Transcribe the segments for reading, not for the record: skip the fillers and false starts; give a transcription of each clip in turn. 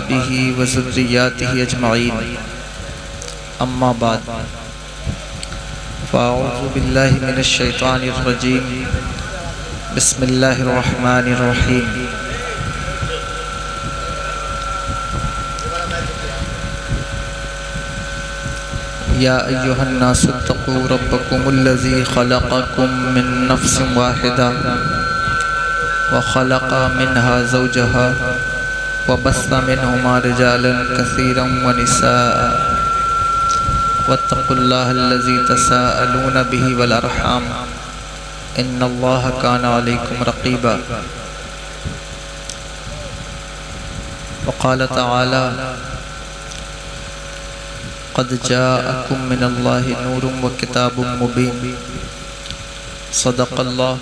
به وذرياته أجمعين أما بعد فأعوذ بالله من الشيطان الرجيم بسم الله الرحمن الرحيم يا أيها الناس اتقوا ربكم الذي خلقكم من نفس واحدة وخلق منها زوجها وبث منهما رجالا كثيرا ونساء واتقوا الله الذي تساءلون به والأرحام إن الله كان عليكم رقيبا وقال تعالى قد جاءكم من الله نور وكتاب مبين صدق الله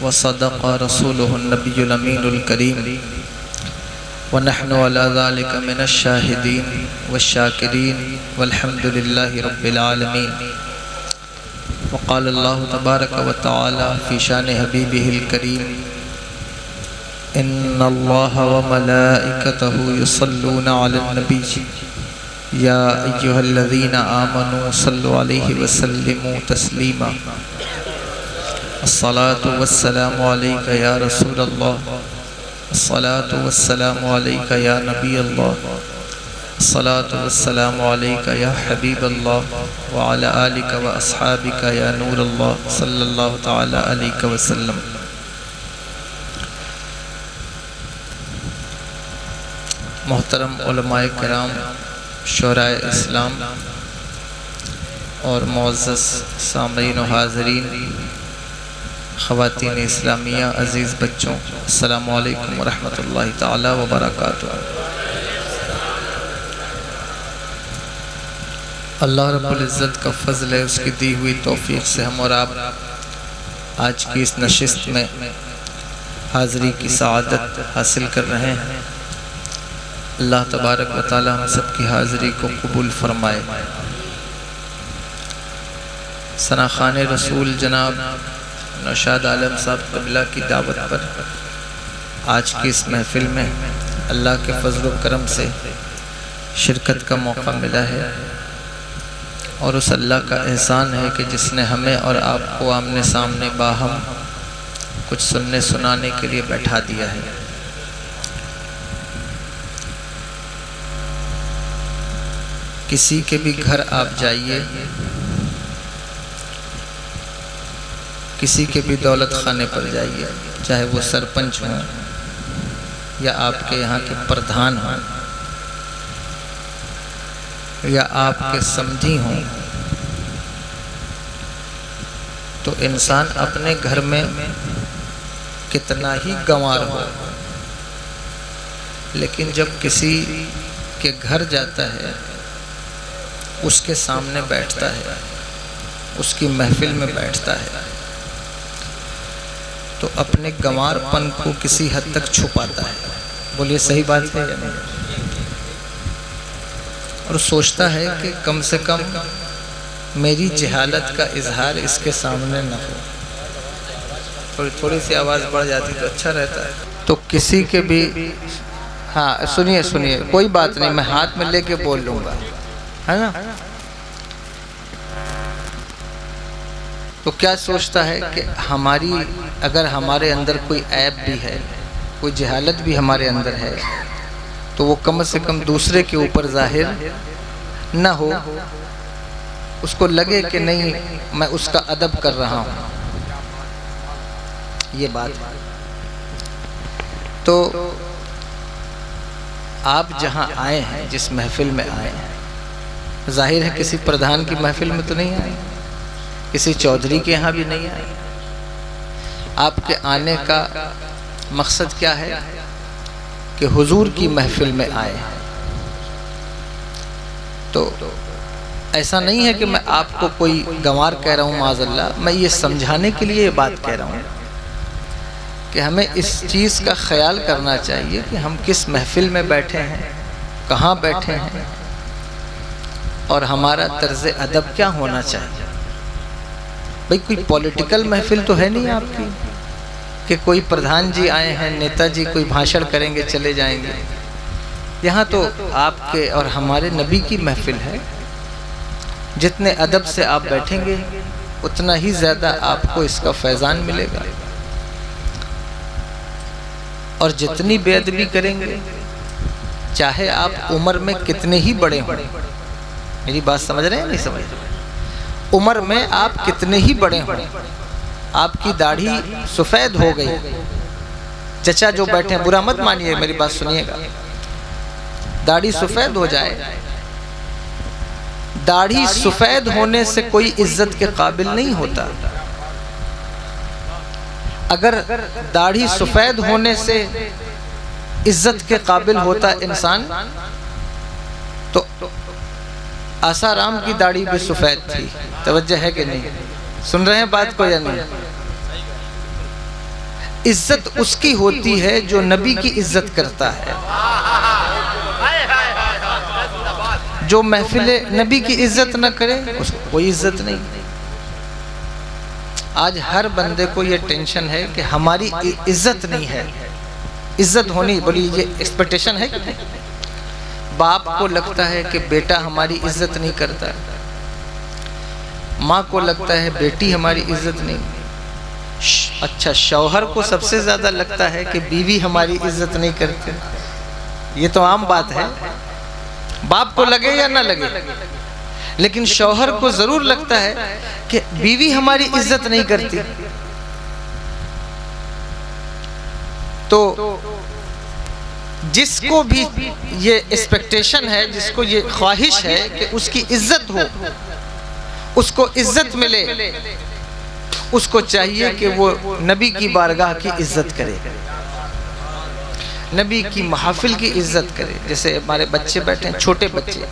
وصدق رسوله النبي الأمين الكريم ونحن على ذلك من الشاهدين والشاكرين والحمد لله رب العالمين وقال الله تبارك وتعالى في شان حبيبه الكريم إن الله وملائكته يصلون على النبي يا أيها الذين آمنوا صلوا عليه وسلموا تسليما الصلاة والسلام عليك يا رسول الله الصلاة والسلام عليك يا نبي الله الصلاة والسلام عليك يا حبيب الله وعلى آلك وأصحابك يا نور الله صلى الله تعالى عليك وسلم محترم علماء کرام، شورائے اسلام اور معزز سامعین و حاضرین، خواتین اسلامیہ، عزیز بچوں، السلام علیکم ورحمۃ اللہ تعالی وبرکاتہ۔ اللہ رب العزت کا فضل ہے، اس کی دی ہوئی توفیق سے ہم اور آپ آج کی اس نشست میں حاضری کی سعادت حاصل کر رہے ہیں۔ اللہ تبارک و تعالی ہم سب کی حاضری کو قبول فرمائے۔ ثنا خان رسول جناب نوشاد عالم صاحب قبلہ کی دعوت پر آج کی اس محفل میں اللہ کے فضل و کرم سے شرکت کا موقع ملا ہے، اور اس اللہ کا احسان ہے کہ جس نے ہمیں اور آپ کو آمنے سامنے باہم کچھ سننے سنانے کے لیے بیٹھا دیا ہے۔ کسی کے بھی گھر آپ جائیے، کسی کے بھی دولت خانے پر جائیے، چاہے وہ سرپنچ ہوں یا آپ کے یہاں کے پردھان ہوں یا آپ کے سمجھی ہوں، تو انسان اپنے گھر میں کتنا ہی گنوار ہو، لیکن جب کسی کے گھر جاتا ہے، اس کے سامنے بیٹھتا ہے، اس کی محفل میں بیٹھتا ہے، تو اپنے گنوار پن کو کسی حد تک چھپاتا ہے۔ بولیے صحیح بات ہے یا نہیں؟ اور سوچتا ہے کہ کم سے کم میری جہالت کا اظہار اس کے سامنے نہ ہو۔ تھوڑی سی آواز بڑھ جاتی تو اچھا رہتا ہے۔ تو کسی کے بھی سنیے کوئی بات نہیں، میں ہاتھ میں لے کے بول لوں گا، ہے نا؟ تو کیا سوچتا ہے کہ اگر ہمارے اندر کوئی عیب بھی ہے، کوئی جہالت بھی ہمارے اندر ہے، تو وہ کم سے کم دوسرے کے اوپر ظاہر نہ ہو، اس کو لگے کہ نہیں میں اس کا ادب کر رہا ہوں۔ یہ بات تو آپ جہاں آئے ہیں، جس محفل میں آئے ہیں، ظاہر ہے کسی پردھان کی محفل میں تو نہیں آئے، کسی چودھری کے یہاں بھی نہیں آئے۔ آپ کے آنے کا مقصد کیا ہے؟ کہ حضور کی محفل میں آئے۔ تو ایسا نہیں ہے کہ میں آپ کو کوئی گنوار کہہ رہا ہوں، معاذ اللہ، میں یہ سمجھانے کے لیے یہ بات کہہ رہا ہوں کہ ہمیں اس چیز کا خیال کرنا چاہیے کہ ہم کس محفل میں بیٹھے ہیں، کہاں بیٹھے ہیں، اور ہمارا طرز ادب کیا ہونا چاہیے۔ بھئی کوئی پولیٹیکل محفل تو ہے نہیں آپ کی کہ کوئی پردھان جی آئے ہیں، نیتا جی کوئی بھاشن کریں گے چلے جائیں گے، یہاں تو آپ کے اور ہمارے نبی کی محفل ہے، جتنے ادب سے آپ بیٹھیں گے اتنا ہی زیادہ آپ کو اس کا فیضان ملے گا، اور جتنی بے ادبی کریں گے چاہے آپ عمر میں کتنے ہی بڑے ہوں، میری بات سمجھ رہے ہیں نہیں سمجھ رہے؟ عمر میں آپ کتنے ہی بڑے ہوں، آپ کی داڑھی سفید ہو گئی، چچا جو بیٹھے ہیں برا مت مانیے، میری بات سنیے گا، داڑھی سفید ہو جائے، داڑھی سفید ہونے سے کوئی عزت کے قابل نہیں ہوتا۔ اگر داڑھی سفید ہونے سے عزت کے قابل ہوتا انسان تو آسارام کی داڑھی بھی سفید تھی، توجہ ہے کہ نہیں؟ سن رہے ہیں بات کو یا نہیں؟ عزت اس کی ہوتی ہے جو نبی کی عزت کرتا ہے، جو محفل نبی کی عزت نہ کرے اس کو کوئی عزت نہیں۔ آج ہر بندے کو یہ ٹینشن ہے کہ ہماری عزت نہیں ہے، عزت ہونی، بولی یہ ایکسپیکٹیشن ہے کہ نہیں؟ باپ کو لگتا ہے کہ بیٹا ہماری عزت نہیں کرتا، ماں کو لگتا ہے بیٹی ہماری عزت نہیں، اچھا شوہر کو سب سے زیادہ لگتا ہے کہ بیوی ہماری عزت نہیں کرتی۔ یہ تو عام بات ہے، باپ کو لگے یا نہ لگے، لیکن شوہر کو ضرور لگتا ہے کہ بیوی ہماری عزت نہیں کرتی۔ تو جس کو بھی یہ ایکسپیکٹیشن ہے، جس کو یہ خواہش ہے کہ اس کی عزت ہو، اس کو عزت ملے، اس کو چاہیے کہ وہ نبی کی بارگاہ کی عزت کرے، نبی کی محافل کی عزت کرے۔ جیسے ہمارے بچے بیٹھے ہیں، چھوٹے بچے،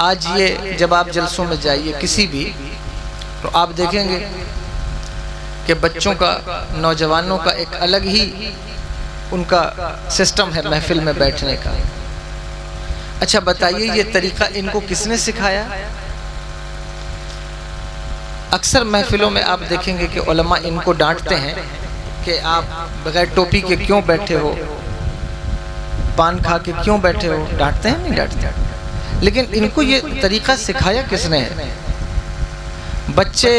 آج یہ جب آپ جلسوں میں جائیے کسی بھی، تو آپ دیکھیں گے کہ بچوں کا، نوجوانوں کا ایک الگ ہی ان کا سسٹم ہے محفل میں بیٹھنے کا۔ اچھا بتائیے یہ طریقہ ان کو کس نے سکھایا؟ اکثر محفلوں میں آپ دیکھیں گے کہ علماء ان کو ڈانٹتے ہیں کہ آپ بغیر ٹوپی کے کیوں بیٹھے ہو، پان کھا کے کیوں بیٹھے ہو، ڈانٹتے ہیں نہیں ڈانٹتے؟ لیکن ان کو یہ طریقہ سکھایا کس نے ہے؟ بچے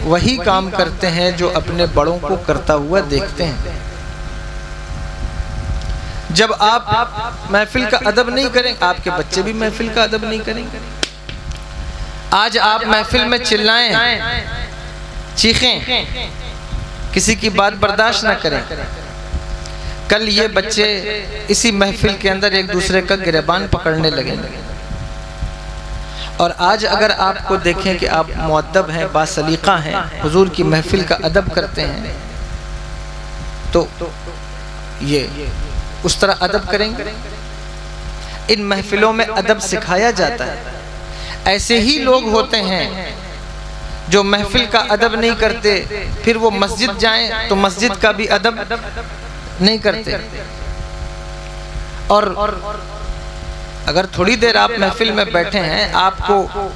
وہی کام کرتے ہیں جو اپنے بڑوں کو کرتا ہوا دیکھتے ہیں۔ جب آپ محفل کا ادب نہیں کریں آپ کے بچے بھی محفل کا ادب نہیں کریں گے۔ آج آپ محفل میں چلائیں، چیخیں، کسی کی بات برداشت نہ کریں، کل یہ بچے اسی محفل کے اندر ایک دوسرے کا گریبان پکڑنے لگیں گے۔ اور آج اگر آپ کو دیکھیں کہ آپ مؤدب ہیں، باسلیقہ ہیں، حضور کی محفل کا ادب کرتے ہیں، تو یہ اس طرح ادب کریں گے۔ ان محفلوں میں ادب سکھایا جاتا ہے۔ ایسے ہی لوگ ہوتے ہیں جو محفل کا ادب نہیں کرتے، پھر وہ مسجد جائیں تو مسجد کا بھی ادب نہیں کرتے، اور اگر تھوڑی دیر آپ محفل میں بیٹھے ہیں، آپ کو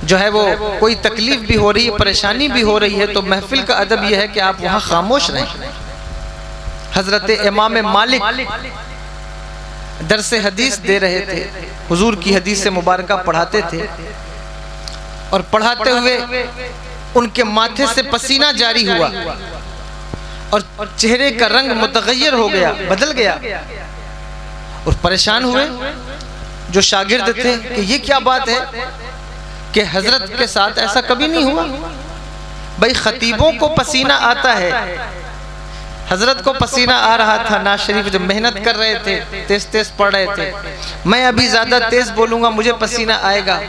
جو ہے وہ کوئی تکلیف بھی ہو رہی ہے، پریشانی بھی ہو رہی ہے، تو محفل کا ادب یہ ہے کہ آپ وہاں خاموش رہیں۔ حضرت امام مالک درس حدیث دے رہے تھے، حضور کی حدیث مبارکہ پڑھاتے تھے، اور پڑھاتے ہوئے ان کے ماتھے سے پسینہ جاری ہوا اور چہرے کا رنگ متغیر ہو گیا، بدل گیا، اور پریشان ہوئے جو شاگرد تھے کہ یہ کیا بات ہے کہ حضرت کے ساتھ ایسا کبھی نہیں ہوا۔ بھائی خطیبوں کو پسینہ آتا ہے، حضرت کو پسینہ آ رہا تھا، نعت شریف جب محنت کر رہے تھے، تیز تیز پڑھ رہے تھے، میں ابھی زیادہ تیز بولوں گا مجھے پسینہ آئے گا،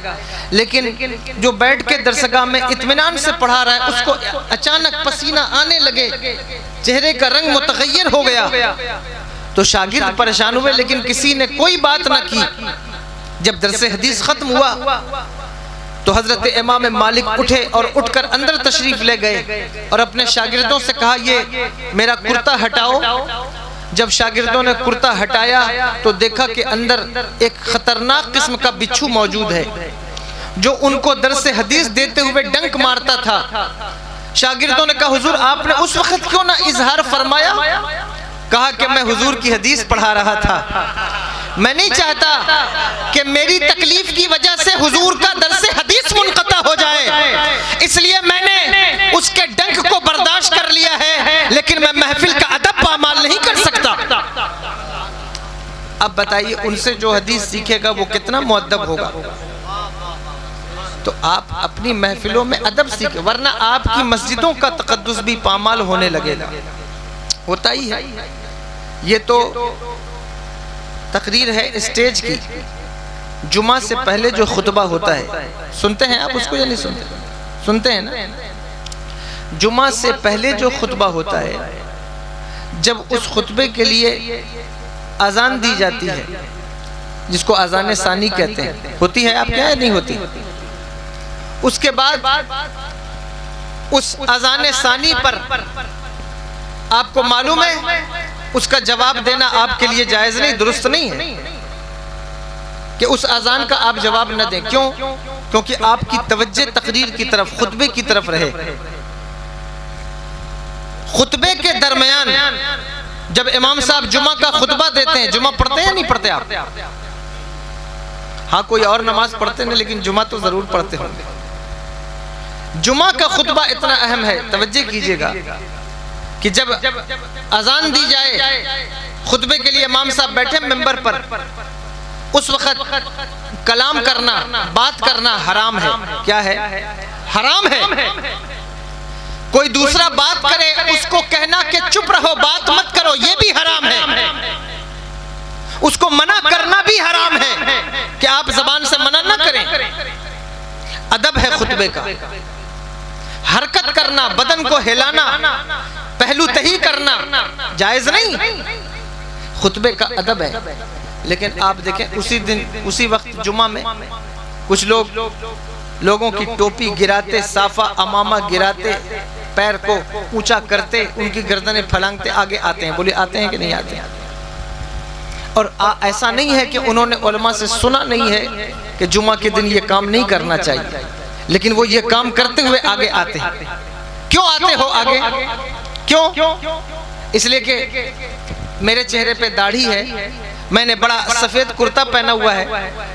لیکن جو بیٹھ کے درسگاہ میں اطمینان سے پڑھا رہا ہے اس کو اچانک پسینہ آنے لگے، چہرے کا رنگ متغیر ہو گیا، تو شاگرد پریشان ہوئے، لیکن کسی نے کوئی بات نہ کی۔ جب درس حدیث ختم ہوا تو حضرت امام مالک اٹھے اور اٹھ کر اندر تشریف لے گئے اور اپنے شاگردوں سے کہا یہ میرا کرتا ہٹاؤ۔ جب شاگردوں نے کرتا ہٹایا تو دیکھا کہ اندر ایک خطرناک قسم کا بچھو موجود ہے جو ان کو درس حدیث دیتے ہوئے ڈنک مارتا تھا۔ شاگردوں نے کہا حضور آپ نے اس وقت کیوں نہ اظہار فرمایا؟ کہا کہ میں حضور کی حدیث پڑھا رہا تھا، میں نہیں چاہتا کہ میری تکلیف کی وجہ سے حضور کا درس حدیث منقطع ہو جائے، اس لیے میں نے اس کے ڈنک کو برداشت کر لیا ہے، لیکن میں محفل کا ادب پامال نہیں کر سکتا۔ اب بتائیے ان سے جو حدیث سیکھے گا وہ کتنا مؤدب ہوگا؟ تو آپ اپنی محفلوں میں ادب سیکھیں، ورنہ آپ کی مسجدوں کا تقدس بھی پامال ہونے لگے گا۔ ہوتا ہی ہے۔ یہ تو تقریر ہے اسٹیج کی، جمعہ سے پہلے جو خطبہ ہوتا ہے، سنتے ہیں آپ اس کو یا نہیں سنتے؟ سنتے ہیں نا؟ جمعہ سے پہلے جو خطبہ ہوتا ہے، جب اس خطبے کے لیے اذان دی جاتی ہے، جس کو اذان ثانی کہتے ہیں، ہوتی ہے آپ کے یہاں نہیں ہوتی؟ اس کے بعد اس اذان ثانی پر آپ کو معلوم ہے اس کا جواب دینا آپ کے لیے جائز نہیں، درست نہیں ہے کہ اس اذان کا آپ جواب نہ دیں۔ کیوں؟ کیونکہ آپ کی توجہ تقریر کی طرف، خطبے کی طرف رہے۔ خطبے کے درمیان جب امام صاحب جمعہ کا خطبہ دیتے ہیں، جمعہ پڑھتے ہیں یا نہیں پڑھتے آپ؟ ہاں کوئی اور نماز پڑھتے نہیں، لیکن جمعہ تو ضرور پڑھتے ہوں گے۔ جمعہ کا خطبہ اتنا اہم ہے، توجہ کیجئے گا کہ جب اذان دی جائے، خطبے کے لیے امام صاحب بیٹھے ممبر پر، اس وقت کلام کرنا، بات کرنا حرام ہے۔ کیا ہے؟ حرام ہے۔ کوئی دوسرا بات کرے اس کو کہنا کہ چپ رہو، بات مت کرو، یہ بھی حرام ہے۔ اس کو منع کرنا بھی حرام ہے کہ آپ زبان سے منع نہ کریں۔ ادب ہے خطبے کا، حرکت کرنا، بدن کو ہلانا، پہلو تہی کرنا جائز نہیں، خطبے کا ادب ہے۔ لیکن آپ دیکھیں اسی دن، اسی وقت جمعہ میں کچھ لوگوں کی ٹوپی گراتے، صافہ امامہ گراتے، پیر کو اونچا کرتے، ان کی گردنیں پھلانگتے آگے آتے ہیں۔ بولے آتے ہیں کہ نہیں آتے ہیں؟ اور ایسا نہیں ہے کہ انہوں نے علماء سے سنا نہیں ہے کہ جمعہ کے دن یہ کام نہیں کرنا چاہیے، لیکن وہ یہ کام کرتے ہوئے آگے آتے ہیں۔ کیوں آتے ہو آگے؟ کیوں؟ اس لیے کہ میرے چہرے پہ داڑھی ہے، میں نے بڑا سفید کرتا پہنا ہوا ہے،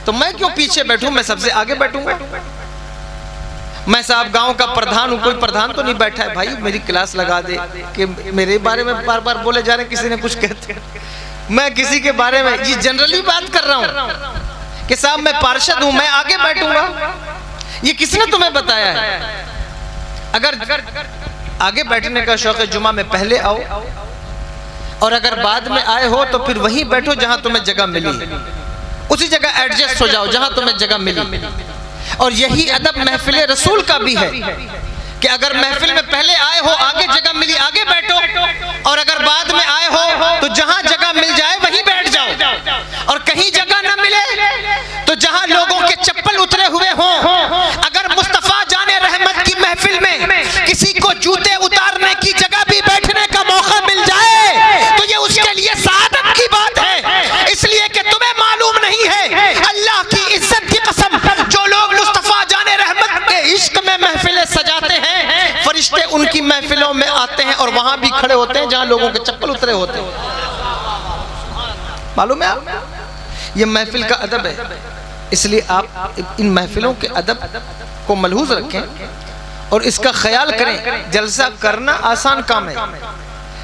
تو میں کیوں پیچھے بیٹھوں؟ میں سب سے آگے بیٹھوں گا۔ میں صاحب گاؤں کا پردھان ہوں، کوئی پردھان تو نہیں بیٹھا ہے، بھائی میری کلاس لگا دے کہ میرے بارے میں بار بار بولے جا رہے ہیں، کسی نے کچھ کہتے ہیں، میں کسی کے بارے میں یہ جنرلی بات کر رہا ہوں کہ صاحب میں پارشد ہوں، میں آگے بیٹھوں گا۔ یہ کس نے تمہیں بتایا ہے؟ اگر آگے بیٹھنے کا شوق ہے، جمعہ میں پہلے آؤ، اور اگر بعد میں آئے ہو تو پھر وہیں بیٹھو جہاں تمہیں جگہ ملی، اسی جگہ ایڈجسٹ ہو جاؤ جہاں تمہیں جگہ ملی۔ اور یہی ادب محفل رسول کا بھی ہے کہ اگر محفل میں پہلے آئے ہو، آگے جگہ ملی، آگے بیٹھو، اور اگر بعد میں آئے ہو تو جہاں جگہ مل جائے وہیں بیٹھ جاؤ، اور کہیں جگہ نہ ملے تو جہاں لوگوں کے چپل اترے ہوئے ہوں، اگر مصطفیٰ جان رحمت کی محفل میں کسی کو جوتے اتارنے کی جگہ بھی بیٹھنے کا موقع مل جائے تو یہ اس کے لیے سعادت کی بات ہے، اس لیے کہ تمہیں معلوم نہیں ہے اللہ کی عزت کی قسم، جو لوگ مصطفیٰ جان رحمت کے عشق میں محفلیں سجاتے ہیں، فرشتے ان کی محفلوں میں آتے ہیں اور وہاں بھی کھڑے ہوتے ہیں جہاں لوگوں کے چپل اترے ہوتے ہیں۔ معلوم ہے آپ؟ یہ محفل کا ادب ہے، اس لیے آپ ان محفلوں کے ادب کو ملحوظ رکھیں اور اس کا خیال کریں۔ جلسہ کرنا آسان کام ہے،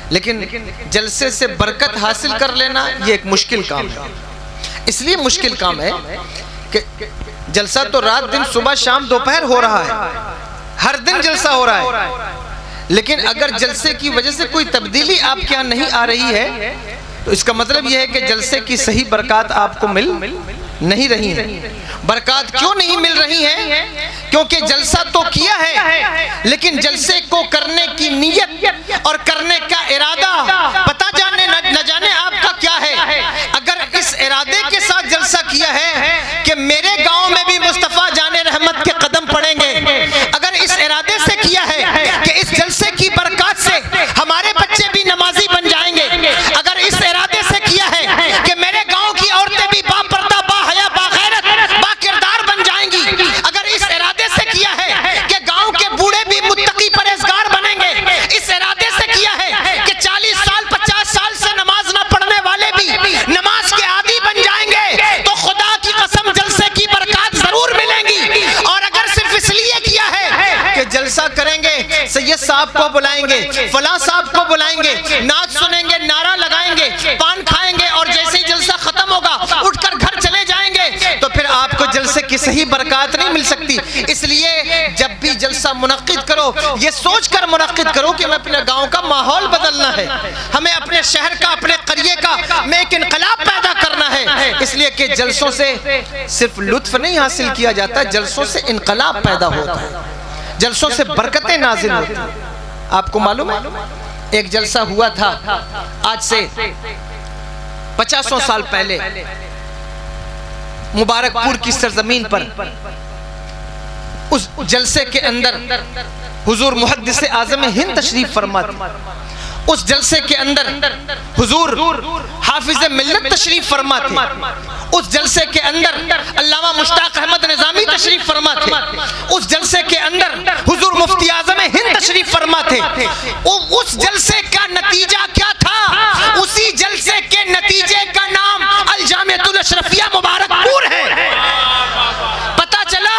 لیکن جلسے سے برکت حاصل کر لینا یہ ایک مشکل کام ہے۔ اس لیے مشکل کام ہے کہ جلسہ تو رات دن صبح شام دوپہر ہو رہا ہے، ہر دن جلسہ ہو رہا ہے، لیکن اگر جلسے کی وجہ سے کوئی تبدیلی آپ کے یہاں نہیں آ رہی ہے تو اس کا مطلب یہ ہے کہ جلسے کی صحیح برکات آپ کو مل نہیں رہی ہیں۔ برکات کیوں نہیں مل رہی ہیں؟ کیونکہ جلسہ تو کیا ہے، لیکن جلسے کو کرنے کی نیت اور کرنے کا ارادہ پتہ نہ جانے آپ کا کیا ہے۔ اگر اس ارادے کے ساتھ جلسہ کیا ہے کہ میرے گاؤں میں بھی مصطفیٰ جان رحمت کے قدم پڑیں گے، اگر اس ارادے سے کیا ہے کہ اس جلسے کی برکات سے ہمارے بچے بھی نمازی بن جائیں گے، اگر اس ارادے سے کیا ہے کہ میرے گاؤں کی عورتیں بھی با پردہ، با حیا، با غیرت، با کردار بن جائیں گی، اگر اس ارادے سے کیا ہے کہ گاؤں کے بوڑھے بھی متقی پرہیزگار بنیں گے، اس ارادے سے کیا ہے کہ 40 سال 50 سال سے صاحب کو بلائیں گے، فلاں صاحب کو بلائیں گے، نعت سنیں گے، نعرہ لگائیں گے، پان کھائیں گے، اور جیسے ہی جلسہ ختم ہوگا اٹھ کر گھر چلے جائیں گے، تو پھر آپ کو جلسے کی صحیح برکات نہیں مل سکتی۔ اس لیے جب بھی جلسہ منعقد کرو یہ سوچ کر منعقد کرو کہ ہمیں اپنے گاؤں کا ماحول بدلنا ہے، ہمیں اپنے شہر کا، اپنے قریے کا میں ایک انقلاب پیدا کرنا ہے۔ اس لیے کہ جلسوں سے صرف لطف نہیں حاصل کیا جاتا، جلسوں سے انقلاب پیدا ہوتا ہے، جلسوں سے برکتیں نازل ہوتی ہیں۔ آپ کو معلوم ہے ایک جلسہ ہوا تھا آج سے 50 سال پہلے مبارک پور کی سرزمین پر۔ اس جلسے کے اندر حضور محدث اعظم ہند تشریف فرما تھے، اس جلسے کے اندر حضور حافظ ملت تشریف فرما تھے، اس جلسے کے اندر علامہ مشتاق احمد نظامی تشریف فرما تھے، اس جلسے کے اندر حضور مفتی اعظم ہند تشریف فرما تھے۔ اس جلسے کا نتیجہ کیا تھا؟ اسی جلسے کے نتیجے کا نام الجامعۃ الاشرفیہ مبارک پور ہے۔ پتہ چلا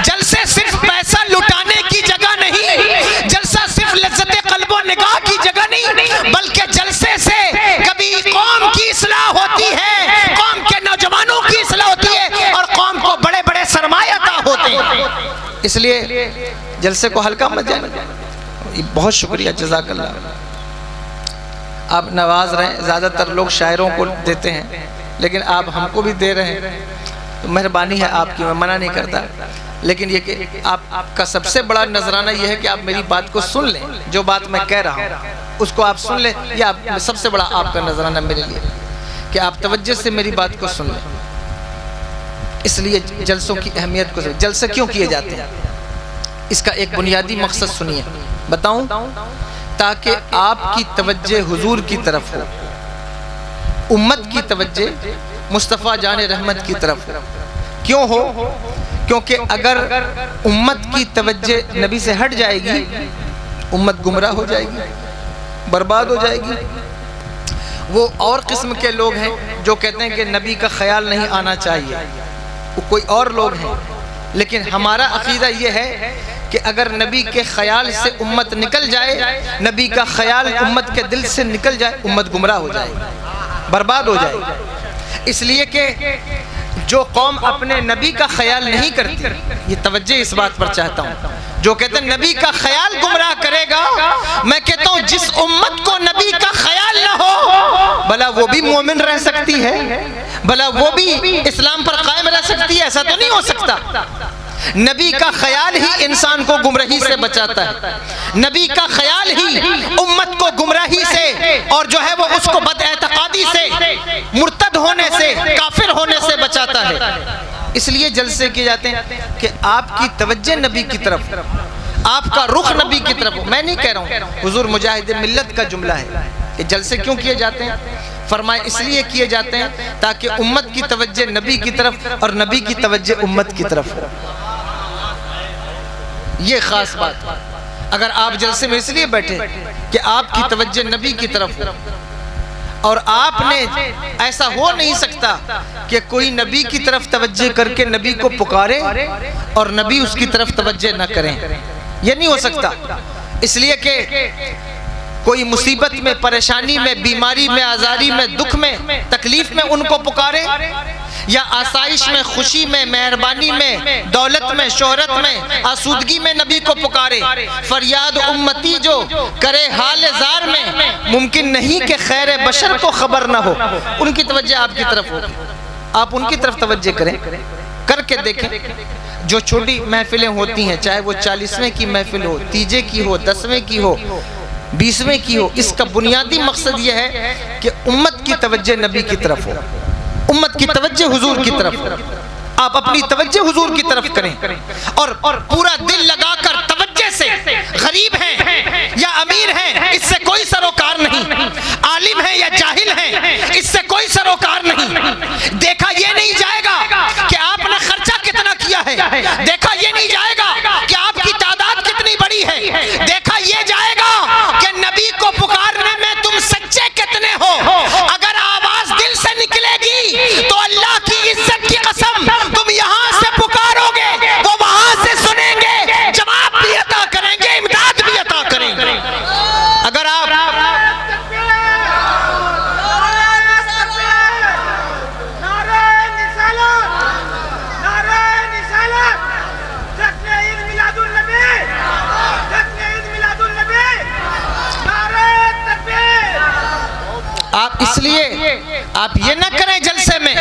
جلسے صرف پیسہ لٹانے کی جگہ نہیں، جلسہ صرف لذت قلب و نگاہ کی جگہ نہیں، بلکہ جلسے سے کبھی قوم کی اصلاح ہوتی ہے، قوم کے نوجوانوں کی اصلاح ہوتی ہے، اور قوم کو بڑے بڑے سرمایہ عطا ہوتے ہیں۔ اس لیے جلسے کو ہلکا مت جانا۔ بہت شکریہ، جزاک اللہ۔ آپ نواز رہے ہیں، زیادہ تر لوگ شاعروں کو دیتے ہیں لیکن آپ ہم کو بھی دے رہے ہیں، تو مہربانی ہے آپ کی، میں منع نہیں کرتا، لیکن یہ کہ آپ کا سب سے بڑا نذرانہ یہ ہے کہ آپ میری بات کو سن لیں، جو بات میں کہہ رہا ہوں اس کو آپ سن لیں۔ یہ سب سے بڑا آپ کا نذرانہ میرے لیے کہ آپ توجہ سے میری بات کو سن لیں۔ اس لیے جلسوں کی اہمیت کو جلسے کیوں کیے جاتے ہیں، اس کا ایک بنیادی مقصد سنیے، بتاؤں، تاکہ آپ کی توجہ حضور کی طرف ہو، امت کی توجہ مصطفیٰ جان رحمت کی طرف ہو۔ کیوں ہو؟ کیونکہ اگر امت کی توجہ نبی سے ہٹ جائے گی امت گمراہ ہو جائے گی، برباد ہو جائے گی۔ وہ اور قسم کے لوگ ہیں جو کہتے ہیں کہ نبی کا خیال نہیں آنا چاہیے، وہ کوئی اور لوگ ہیں، لیکن ہمارا عقیدہ یہ ہے کہ اگر نبی کے خیال سے امت نکل جائے، نبی کا خیال امت کے دل سے نکل جائے، امت گمراہ ہو جائے گی، برباد ہو جائے گی۔ اس لیے کہ جو قوم اپنے نبی کا خیال نہیں کرتی، یہ توجہ اس بات پر چاہتا ہوں، جو کہتے ہیں نبی کا خیال گمراہ کرے گا، میں کہتا ہوں جس امت کو نبی کا خیال نہ ہو بھلا وہ بھی مومن رہ سکتی ہے، بھلا وہ بھی اسلام پر قائم رہ سکتی ہے؟ ایسا تو نہیں ہو سکتا۔ نبی کا خیال ہی انسان کو گمراہی سے بچاتا ہے، نبی کا خیال ہی امت کو گمراہی سے اور جو ہے وہ اس کو بد اعتقادی سے، مرتد ہونے سے، کافر ہونے سے بچاتا ہے۔ اس لیے جلسے کیے جاتے ہیں کہ آپ کی توجہ نبی کی طرف، آپ کا رخ نبی کی طرف۔ میں نہیں کہہ رہا ہوں، حضور مجاہد ملت کا جملہ ہے کہ جلسے کیوں کیے جاتے ہیں؟ فرمائے اس لیے کیے جاتے ہیں تاکہ امت کی توجہ نبی کی طرف اور نبی کی توجہ امت کی طرف ہو۔ یہ خاص بات ہے۔ اگر آپ جلسے میں اس لیے بیٹھے کہ آپ کی توجہ نبی کی طرف ہو، اور آپ نے ایسا ہو نہیں سکتا کہ کوئی نبی کی طرف توجہ کر کے نبی کو پکارے اور نبی اس کی طرف توجہ نہ کریں، یہ نہیں ہو سکتا۔ اس لیے کہ کوئی مصیبت میں، پریشانی میں، بیماری میں، آزاری میں، دکھ میں، تکلیف میں ان کو پکارے، یا آسائش میں، خوشی میں، مہربانی میں، دولت میں، شہرت میں، آسودگی میں نبی کو پکارے۔ فریاد امتی جو کرے حال زار میں، ممکن نہیں کہ خیر بشر کو خبر نہ ہو۔ ان کی توجہ آپ کی طرف ہو، آپ ان کی طرف توجہ کریں، کر کے دیکھیں۔ جو چھوٹی محفلیں ہوتی ہیں، چاہے وہ 40ویں کی محفل ہو، تیجے کی ہو، 10ویں کی ہو، 20ویں کی ہو، اس کا بنیادی مقصد یہ ہے کہ امت کی توجہ نبی کی طرف ہو، امت کی توجہ حضور کی طرف ہو۔ آپ اپنی توجہ حضور کی طرف کریں اور پورا دل لگا کر توجہ سے، غریب ہیں یا امیر ہیں اس سے کوئی سروکار نہیں، عالم ہیں یا جاہل ہیں اس سے کوئی سروکار نہیں۔ دیکھا یہ نہیں جائے گا کہ آپ نے خرچہ کتنا کیا ہے، دیکھا یہ نہیں جائے گا کہ آپ کی تعداد کتنی بڑی ہے، دیکھا یہ جائے گا کہ نبی کو پکارنے میں تم سچے کتنے ہو۔ اگر آواز دل سے نکلے گی تو اللہ کی عزت کی قسم تم یہاں سے پکارو گے، وہ وہاں سے سنیں گے، جواب بھی عطا کریں گے، امداد بھی عطا کریں گے۔ یہ نہ کریں جلسے میں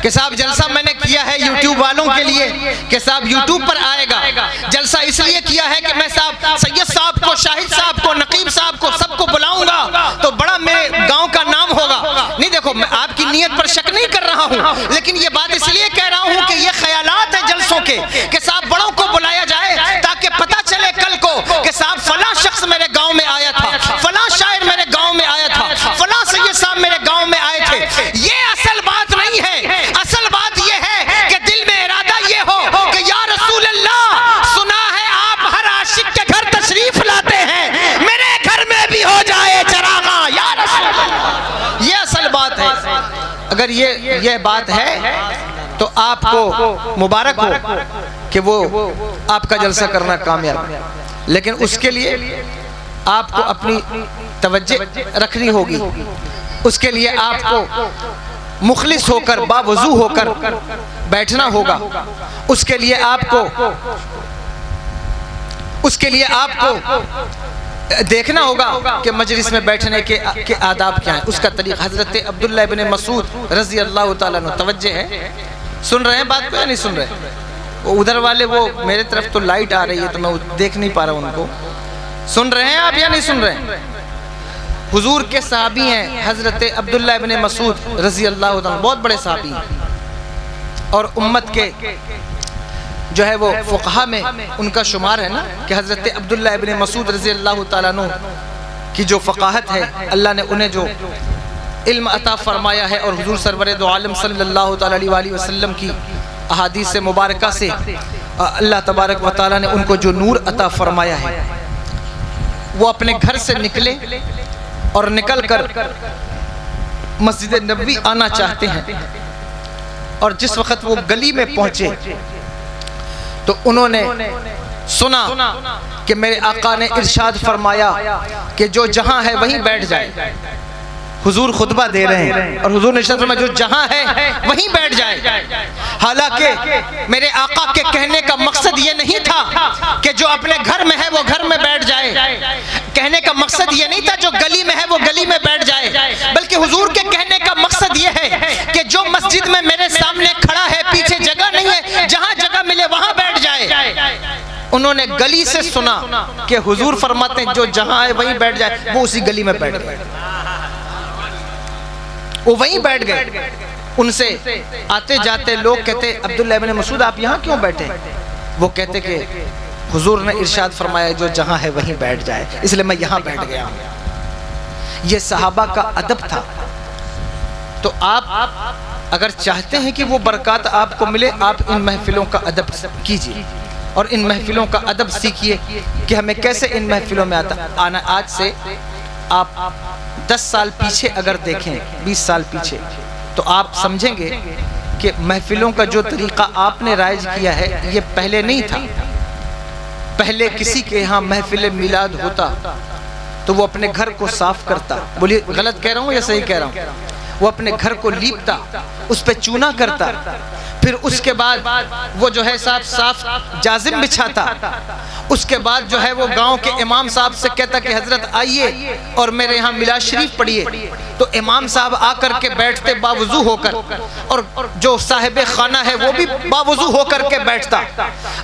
کہ صاحب جلسہ میں نے کیا ہے یوٹیوب والوں کے لیے کہ صاحب یوٹیوب پر آئے گا، جلسہ اس لیے کیا ہے کہ میں صاحب سید صاحب کو، شاہد صاحب کو، نقیب صاحب کو سب کو بلاؤں گا تو بڑا میرے گاؤں کا نام ہوگا۔ نہیں، دیکھو میں آپ کی نیت پر شک نہیں کر رہا ہوں، لیکن یہ بات اس لیے کہہ رہا ہوں کہ یہ خیالات ہیں جلسوں کے کہ صاحب بڑوں کو بلایا جائے تاکہ پتہ چلے کل کو کہ صاحب فلاں شخص میرے گاؤں میں آیا تھا، فلاں شاعر میرے گاؤں میں آیا تھا، فلاں سید صاحب میرے گاؤں میں آئے تھے۔ یہ اصل بات نہیں ہے، اصل بات یہ ہے کہ دل میں ارادہ یہ ہو کہ یا رسول اللہ، سنا ہے آپ ہر عاشق کے گھر تشریف لاتے ہیں، میرے گھر میں بھی ہو جائے چراغاں یا رسول اللہ۔ یہ اصل بات ہے۔ اگر یہ بات ہے تو آپ کو مبارک ہو کہ وہ آپ کا جلسہ کرنا کامیاب، لیکن اس کے لیے آپ کو اپنی توجہ رکھنی ہوگی، اس کے لیے آپ کو مخلص ہو کر، باوضو ہو کر بیٹھنا ہوگا، اس کے لیے آپ کو دیکھنا ہوگا کہ مجلس میں بیٹھنے کے آداب کیا ہیں، اس کا طریقہ۔ حضرت عبداللہ ابن مسعود رضی اللہ تعالیٰ عنہ، توجہ ہے، سن رہے ہیں بات کو یا نہیں سن رہے؟ وہ ادھر والے، وہ میرے طرف تو لائٹ آ رہی ہے تو میں دیکھ نہیں پا رہا ہوں ان کو۔ سن رہے ہیں آپ یا نہیں سن رہے ہیں؟ حضور کے صحابی ہیں حضرت عبداللہ ابن مسعود رضی اللہ عنہ، بہت بڑے صحابی ہیں، اور امت کے جو ہے وہ فقہا میں ان کا شمار ہے نا کہ حضرت عبداللہ ابن مسعود رضی اللہ تعالیٰ عنہ کی جو فقاہت ہے، اللہ نے انہیں جو علم عطا فرمایا ہے، اور حضور سرور دو عالم صلی اللہ تعالیٰ علیہ وسلم کی احادیث مبارکہ سے اللہ تبارک و تعالیٰ نے ان کو جو نور عطا فرمایا ہے، وہ اپنے گھر سے نکلے اور نکل کر مسجد نبوی آنا چاہتے ہیں، اور جس وقت وہ گلی میں پہنچے تو انہوں نے سنا کہ میرے آقا نے ارشاد فرمایا کہ جو جہاں ہے وہیں بیٹھ جائے۔ حضور خطبہ دے رہے ہیں اور حضور نے ارشاد فرمایا جو جہاں ہے وہیں بیٹھ جائے۔ حالانکہ میرے آقا کے کہنے کا مقصد یہ نہیں تھا کہ جو اپنے گھر میں ہے وہ گھر میں بیٹھ جائے، کہنے کا مقصد یہ نہیں تھا جو گلی میں ہے وہ گلی میں بیٹھ جائے، بلکہ حضور کے کہنے کا مقصد یہ ہے کہ جو مسجد میں میرے سامنے کھڑا ہے، پیچھے جگہ نہیں ہے، جہاں جگہ ملے وہاں بیٹھ جائے۔ انہوں نے گلی سے سنا کہ حضور فرماتے ہیں جو جہاں ہے وہیں بیٹھ جائے، وہ اسی گلی میں بیٹھ گئے، وہ وہیں بیٹھ گئے۔ ان سے آتے جاتے لوگ کہتے عبداللہ ابن مسعود آپ یہاں کیوں بیٹھے؟ وہ کہتے کہ حضور نے ارشاد فرمایا جو جہاں ہے وہیں بیٹھ جائے، اس لیے میں یہاں بیٹھ گیا ہوں۔ یہ صحابہ کا ادب تھا۔ تو آپ اگر چاہتے ہیں کہ وہ برکات آپ کو ملے، آپ ان محفلوں کا ادب کیجیے اور ان محفلوں کا ادب سیکھیے کہ ہمیں کیسے ان محفلوں میں آنا۔ آج سے آپ 10 سال پیچھے اگر دیکھیں، 20 سال پیچھے، تو آپ سمجھیں گے کہ محفلوں کا جو طریقہ آپ نے رائج کیا ہے یہ پہلے نہیں تھا۔ پہلے کسی کے یہاں محفل میلاد ہوتا تو وہ اپنے گھر کو صاف کرتا، بولیے غلط کہہ رہا ہوں یا صحیح کہہ رہا ہوں؟ وہ اپنے گھر کو لیپتا، اس پہ چونا کرتا، پھر اس کے بعد وہ جو ہے صاف جازم بچھاتا، اس کے بعد جو ہے وہ گاؤں کے امام صاحب سے کہتا کہ حضرت آئیے اور میرے یہاں میلاد شریف پڑھیے، تو امام صاحب آ کر کے بیٹھتے باوضو ہو کر، اور جو صاحب خانہ ہے وہ بھی باوضو ہو کر کے بیٹھتا،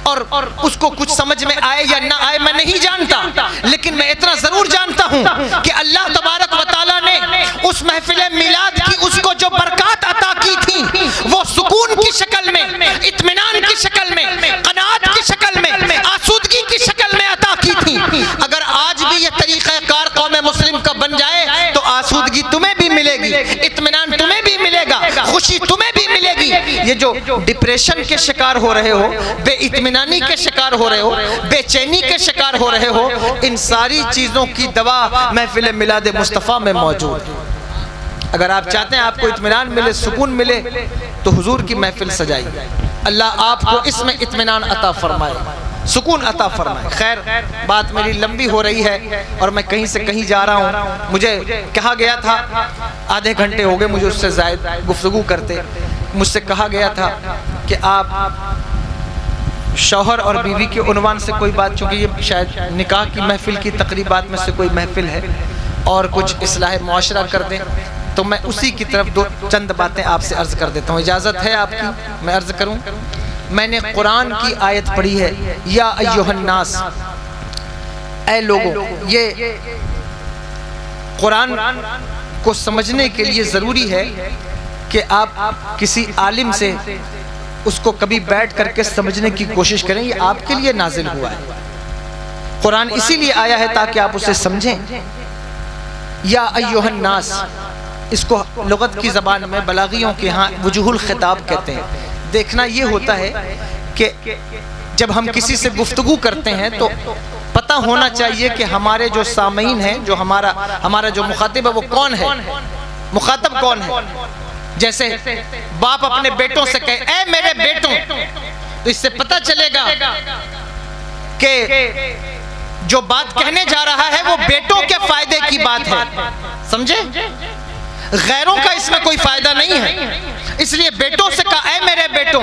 اور اس کو کچھ سمجھ میں آئے یا نہ آئے میں نہیں جانتا، لیکن میں اتنا ضرور جانتا ہوں کہ اللہ تبارک و تعالیٰ نے اس محفل میلاد کی اس کو جو برکات عطا کی تھی وہ سکون کی شکل میں، اطمینان کی شکل میں، قناعت کی شکل میں، آسودگی کی شکل میں عطا کی تھی۔ اگر آج بھی یہ طریقہ کار قوم مسلم کا بن جائے تو آسودگی تمہیں بھی ملے گی، اطمینان تمہیں بھی ملے گا، خوشی تمہیں بھی ملے گی۔ یہ جو ڈپریشن کے شکار ہو رہے ہو، بے اطمینانی کے شکار ہو رہے ہو، بے چینی کے شکار ہو رہے ہو، ان ساری چیزوں کی دوا محفل میلاد مصطفیٰ میں موجود ہے۔ اگر آپ چاہتے ہیں آپ کو اطمینان ملے، سکون ملے، تو حضور کی محفل سجائیے، اللہ آپ کو اس میں اطمینان عطا فرمائے، سکون عطا فرمائے۔ خیر، بات میری لمبی ہو رہی ہے اور میں کہیں سے کہیں جا رہا ہوں۔ مجھے کہا گیا تھا، آدھے گھنٹے ہو گئے مجھے اس سے زائد گفتگو کرتے، مجھ سے کہا گیا تھا کہ آپ شوہر اور بیوی کے عنوان سے کوئی بات، چونکہ یہ شاید نکاح کی محفل کی تقریبات میں سے کوئی محفل ہے، اور کچھ اصلاح معاشرہ کر دیں، تو میں اسی کی طرف چند باتیں آپ سے عرض کر دیتا ہوں. اجازت ہے آپ کی میں عرض کروں؟ میں نے قرآن کی آیت پڑھی ہے، یا ایھا الناس، اے لوگوں. یہ قرآن کو سمجھنے کے لیے ضروری ہے کہ آپ کسی عالم سے اس کو کبھی بیٹھ کر کے سمجھنے کی کوشش کریں. یہ آپ کے لیے نازل ہوا ہے. قرآن اسی لیے آیا ہے تاکہ آپ اسے سمجھیں. یا ایھا الناس، اس کو لغت کی زبان میں بلاغیوں کے ہاں وجوہ الخطاب کہتے ہیں. دیکھنا یہ ہوتا ہے کہ جب ہم کسی سے گفتگو کرتے ہیں تو پتہ ہونا چاہیے کہ ہمارے جو سامعین ہیں، جو ہمارا جو مخاطب ہے وہ کون ہے، مخاطب کون ہے. جیسے باپ اپنے بیٹوں سے کہے اے میرے بیٹوں، تو اس سے پتہ چلے گا کہ جو بات کہنے جا رہا ہے وہ بیٹوں کے فائدے کی بات ہے. سمجھے؟ غیروں کا اس میں کوئی فائدہ نہیں ہے. اس لیے بیٹوں سے کہا اے میرے بیٹوں.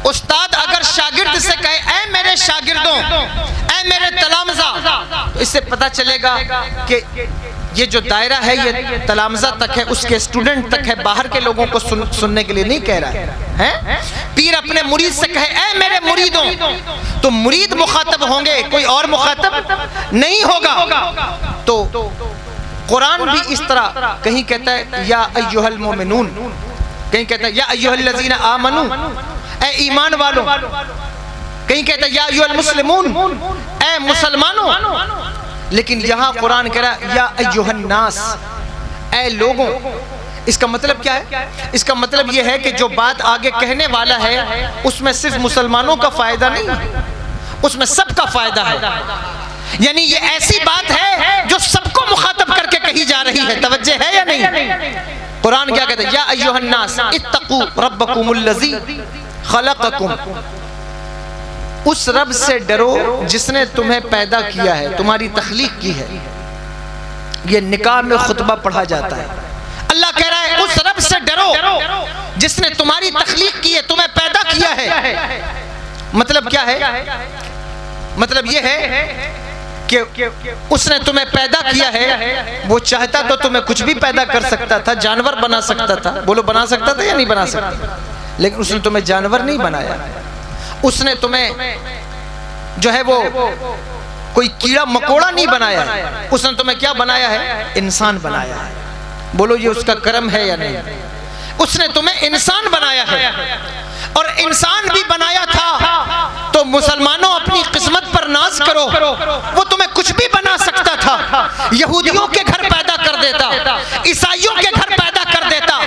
استاد اگر شاگرد سے کہے اے میرے شاگردوں، اے میرے تلامذہ، تو اس سے پتہ چلے گا کہ یہ جو دائرہ ہے یہ تلامذہ تک ہے، اس کے اسٹوڈنٹ تک ہے، باہر کے لوگوں کو سننے کے لیے نہیں کہہ رہا ہے. پیر اپنے مرید سے کہے اے میرے مریدوں، تو مرید مخاطب ہوں گے، کوئی اور مخاطب نہیں ہوگا. تو قرآن بھی اس طرح کہیں کہتا ہے یا ایھا المؤمنون، کہیں کہتا ہے یا ایھا الذین آمنوا، اے ایمان والوں، کہیں کہتا ہے یا ایھا المسلمون، اے مسلمانوں. لیکن یہاں قرآن کہہ رہا ہے یا ایھا الناس، اے لوگوں. اس کا مطلب کیا ہے؟ اس کا مطلب یہ ہے کہ جو بات آگے کہنے والا ہے اس میں صرف مسلمانوں کا فائدہ نہیں ہے، اس میں سب کا فائدہ ہے. یعنی یہ ایسی بات ہے جو سب کو مخاطب کر کے کہی جا رہی ہے. توجہ ہے یا نہیں؟ قرآن کیا کہتا ہے یا ایھا الناس اتقوا ربکم الذی خلقکم، اس رب سے ڈرو جس نے تمہیں پیدا کیا ہے، تمہاری تخلیق کی ہے. یہ نکاح میں خطبہ پڑھا جاتا ہے. اللہ کہہ رہا ہے اس رب سے ڈرو جس نے تمہاری تخلیق کی ہے، تمہیں پیدا کیا ہے. مطلب کیا ہے؟ مطلب یہ ہے کہ اس نے تمہیں پیدا کیا ہے. وہ چاہتا تو تمہیں کچھ بھی پیدا کر سکتا تھا، جانور بنا سکتا تھا. بولو بنا سکتا تھا یا نہیں بنا سکتا؟ لیکن اس نے تمہیں جانور نہیں بنایا. اس نے تمہیں جو ہے وہ کوئی کیڑا مکوڑا نہیں بنایا. اس نے تمہیں کیا بنایا ہے؟ انسان بنایا ہے. بولو یہ اس کا کرم ہے یا نہیں؟ اس نے تمہیں انسان بنایا ہے. اور انسان بھی بنایا تھا تو مسلمانوں اپنی قسمت پر ناز کرو، وہ تمہیں کچھ بھی بنا سکتا تھا. یہودیوں کے گھر پیدا کر دیتا، عیسائیوں کے گھر پیدا کر دیتا،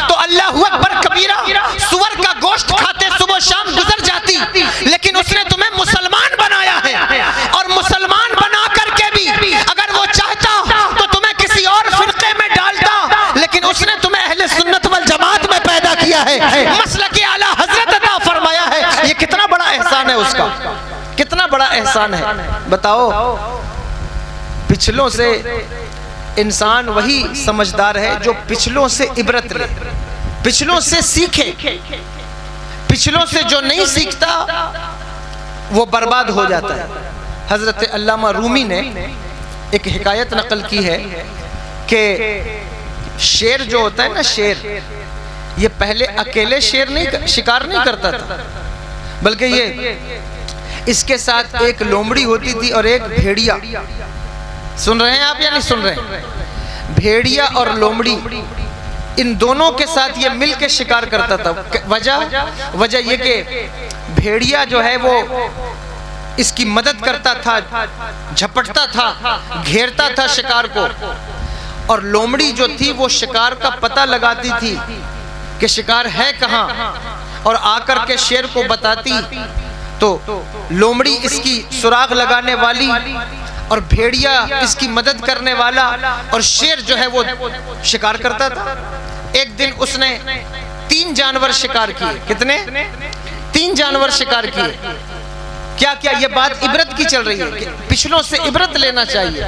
تو اللہ اکبر کبیرہ سور کا گوشت کھاتے صبح شام گزر جاتی. لیکن اس نے تمہیں مسلمان بنایا ہے، اور مسلمان بنا کر کے بھی اگر وہ چاہتا تو تمہیں کسی اور فرقے میں ڈالتا. لیکن اس نے تمہیں اہل سنت والجماعت میں پیدا کیا ہے، مسلک اعلیٰ حضرت عطا فرمایا ہے. یہ کتنا بڑا احسان ہے اس کا، کتنا بڑا احسان ہے. بتاؤ پچھلوں سے انسان وہی سمجھدار ہے جو پچھلوں سے عبرت لے، پچھلوں سے سیکھے. پچھلوں سے جو نہیں سیکھتا وہ برباد ہو جاتا ہے. حضرت علامہ رومی نے ایک حکایت نقل کی ہے کہ شیر جو ہوتا ہے نا، شیر یہ پہلے اکیلے شکار نہیں کرتا تھا، بلکہ یہ اس کے ساتھ ایک لومڑی ہوتی تھی اور ایک بھیڑیا. سن رہے ہیں آپ یا نہیں سن رہے ہیں؟ بھیڑیا اور لومڑی ان دونوں کے ساتھ یہ مل کے شکار کرتا تھا. وجہ یہ کہ بھیڑیا جو ہے وہ اس کی مدد کرتا تھا، جھپٹتا تھا، گھیرتا تھا شکار کو، اور لومڑی جو تھی وہ شکار کا پتہ لگاتی تھی کہ شکار ہے کہاں، اور آ کر کے شیر کو بتاتی. تو لومڑی اس کی سراغ لگانے والی اور بھیڑیا اس کی مدد کرنے والا، اور شیر جو ہے وہ شکار کرتا تھا. ایک دن اس نے 3 جانور شکار کیے. کتنے؟ 3 جانور شکار کیے. کیا کیا؟ یہ بات عبرت کی چل رہی ہے کہ پچھلوں سے عبرت لینا چاہیے.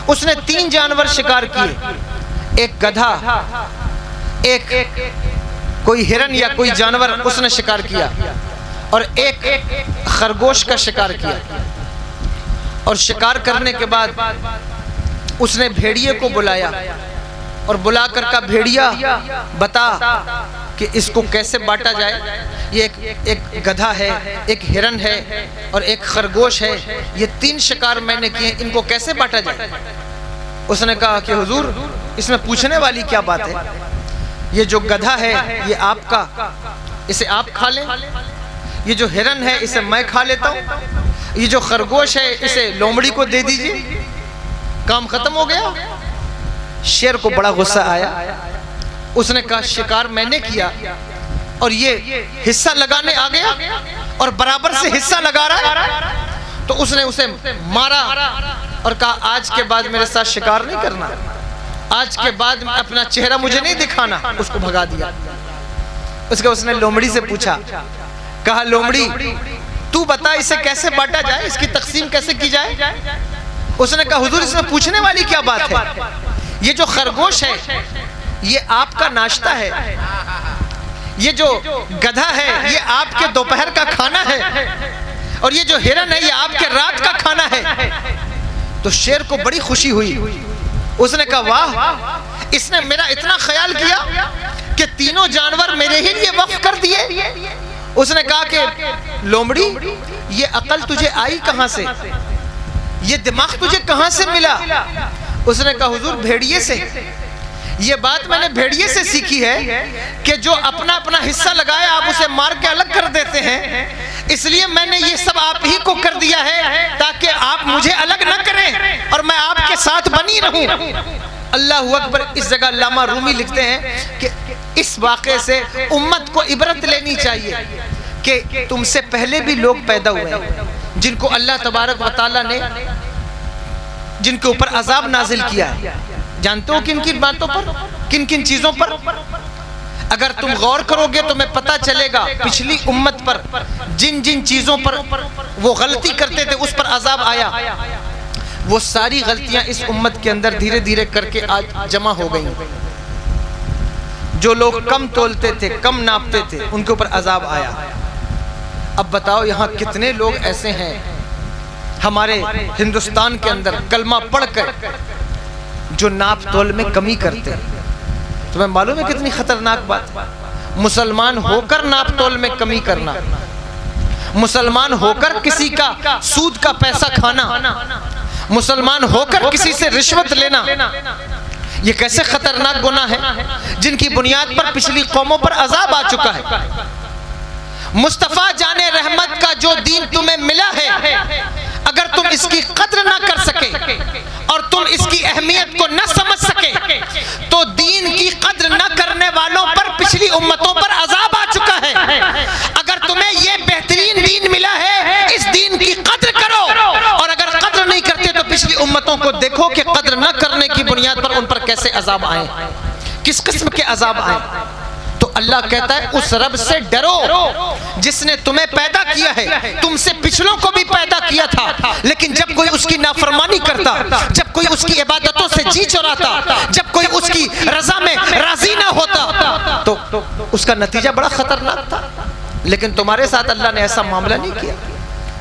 اس نے 3 جانور شکار کیے. ایک گدھا، ایک کوئی ہرن یا کوئی جانور اس نے شکار کیا، اور ایک خرگوش کا شکار کیا. اور شکار کرنے کے بعد اس نے بھیڑیے کو بلایا اور بلا کر کہا بھیڑیا بتا کہ اس کو کیسے بانٹا جائے، یہ ایک گدھا ہے، ایک ہرن ہے اور ایک خرگوش ہے، یہ 3 شکار میں نے کیے، ان کو کیسے بانٹا جائے؟ اس نے کہا کہ حضور اس میں پوچھنے والی کیا بات ہے، یہ جو گدھا ہے یہ آپ کا، اسے آپ کھا لیں، یہ جو ہرن ہے اسے میں کھا لیتا ہوں، یہ جو خرگوش ہے اسے لومڑی کو دے دیجئے، کام ختم ہو گیا۔ شیر کو بڑا غصہ آیا، اس نے کہا شکار میں نے کیا اور یہ حصہ لگانے آ گیا اور برابر سے حصہ لگا رہا ہے، تو اس نے اسے مارا اور کہا آج کے بعد میرے ساتھ شکار نہیں کرنا، آج کے بعد اپنا چہرہ مجھے نہیں دکھانا، اس کو بھگا دیا۔ اس نے لومڑی سے پوچھا، کہا لومڑی تو بتا اسے کیسے بانٹا جائے، اس کی تقسیم کیسے کی جائے؟ اس نے کہا حضور اس میں پوچھنے والی کیا بات ہے، یہ جو خرگوش ہے یہ آپ کا ناشتہ ہے، یہ جو گدھا ہے یہ آپ کے دوپہر کا کھانا ہے، اور یہ جو ہرن ہے یہ آپ کے رات کا کھانا ہے۔ تو شیر کو بڑی خوشی ہوئی، اس نے کہا واہ، اس نے میرا اتنا خیال کیا کہ تینوں جانور میرے ہی لیے وقف کر دیے۔ اس نے کہا کہ لومڑی یہ عقل تجھے آئی کہاں سے، یہ دماغ تجھے کہاں سے ملا؟ اس نے کہا حضور بھیڑیے سے، یہ بات میں نے بھیڑیے سے سیکھی ہے کہ جو اپنا اپنا حصہ لگائے آپ اسے مار کے الگ کر دیتے ہیں، اس لیے میں نے یہ سب آپ ہی کو کر دیا ہے تاکہ آپ مجھے الگ نہ کریں اور میں آپ کے ساتھ بنی رہوں۔ اللہ اکبر۔ اس جگہ علامہ رومی لکھتے ہیں کہ اس واقعے سے امت کو عبرت لینی چاہیے کہ تم سے پہلے بھی لوگ پیدا ہوئے ہیں جن کو اللہ تبارک و تعالیٰ نے جن کے اوپر عذاب نازل کیا ہے، جانتے ہو کن کن باتوں پر، کن کن چیزوں پر؟ اگر تم غور کرو گے تو میں پتہ چلے گا پچھلی امت پر جن جن چیزوں پر وہ غلطی کرتے تھے اس پر عذاب آیا، وہ ساری غلطیاں اس امت کے اندر دھیرے دھیرے کر کے آج جمع ہو گئیں۔ جو لوگ کم تولتے تھے، کم ناپتے تھے، ان کے اوپر عذاب آیا۔ اب بتاؤ یہاں کتنے لوگ ایسے ہیں ہمارے ہندوستان کے اندر کلمہ پڑھ کر جو ناپ تول میں کمی کرتے ہیں؟ تمہیں معلوم ہے کتنی خطرناک بات؟ مسلمان ہو کر ناپ تول میں کمی کرنا، مسلمان ہو کر کسی کا سود کا پیسہ کھانا، مسلمان ہو کر کسی سے رشوت لینا، یہ کیسے خطرناک گناہ ہے جن کی بنیاد پر پچھلی قوموں پر عذاب آ چکا ہے۔ مصطفیٰ جان رحمت کا جو دین تمہیں ملا ہے، اگر تم اس کی قدر نہ کر سکے اور تم اس کی اہمیت کو نہ سمجھ سکے تو دین کی قدر نہ کرنے والوں پر پچھلی امتوں پر عذاب آ چکا ہے۔ اگر تمہیں یہ بہترین دین ملا ہے اس دین کی قدر کرو، اور اگر قدر نہیں کرتے تو پچھلی امتوں کو دیکھو کہ قدر نہ کرنے کی بنیاد پر ان پر کیسے عذاب آئے، کس قسم کے عذاب آئے۔ تو اللہ کہتا ہے اس رب سے ڈرو جس نے تمہیں پیدا کیا ہے، تم سے پچھلوں کو بھی پیدا کیا تھا، لیکن جب کوئی اس کی نافرمانی کرتا، جب کوئی اس کی عبادتوں سے جی چراتا، جب کوئی اس کی رضا میں راضی نہ ہوتا تو اس کا نتیجہ بڑا خطرناک تھا۔ لیکن تمہارے ساتھ اللہ نے ایسا معاملہ نہیں کیا،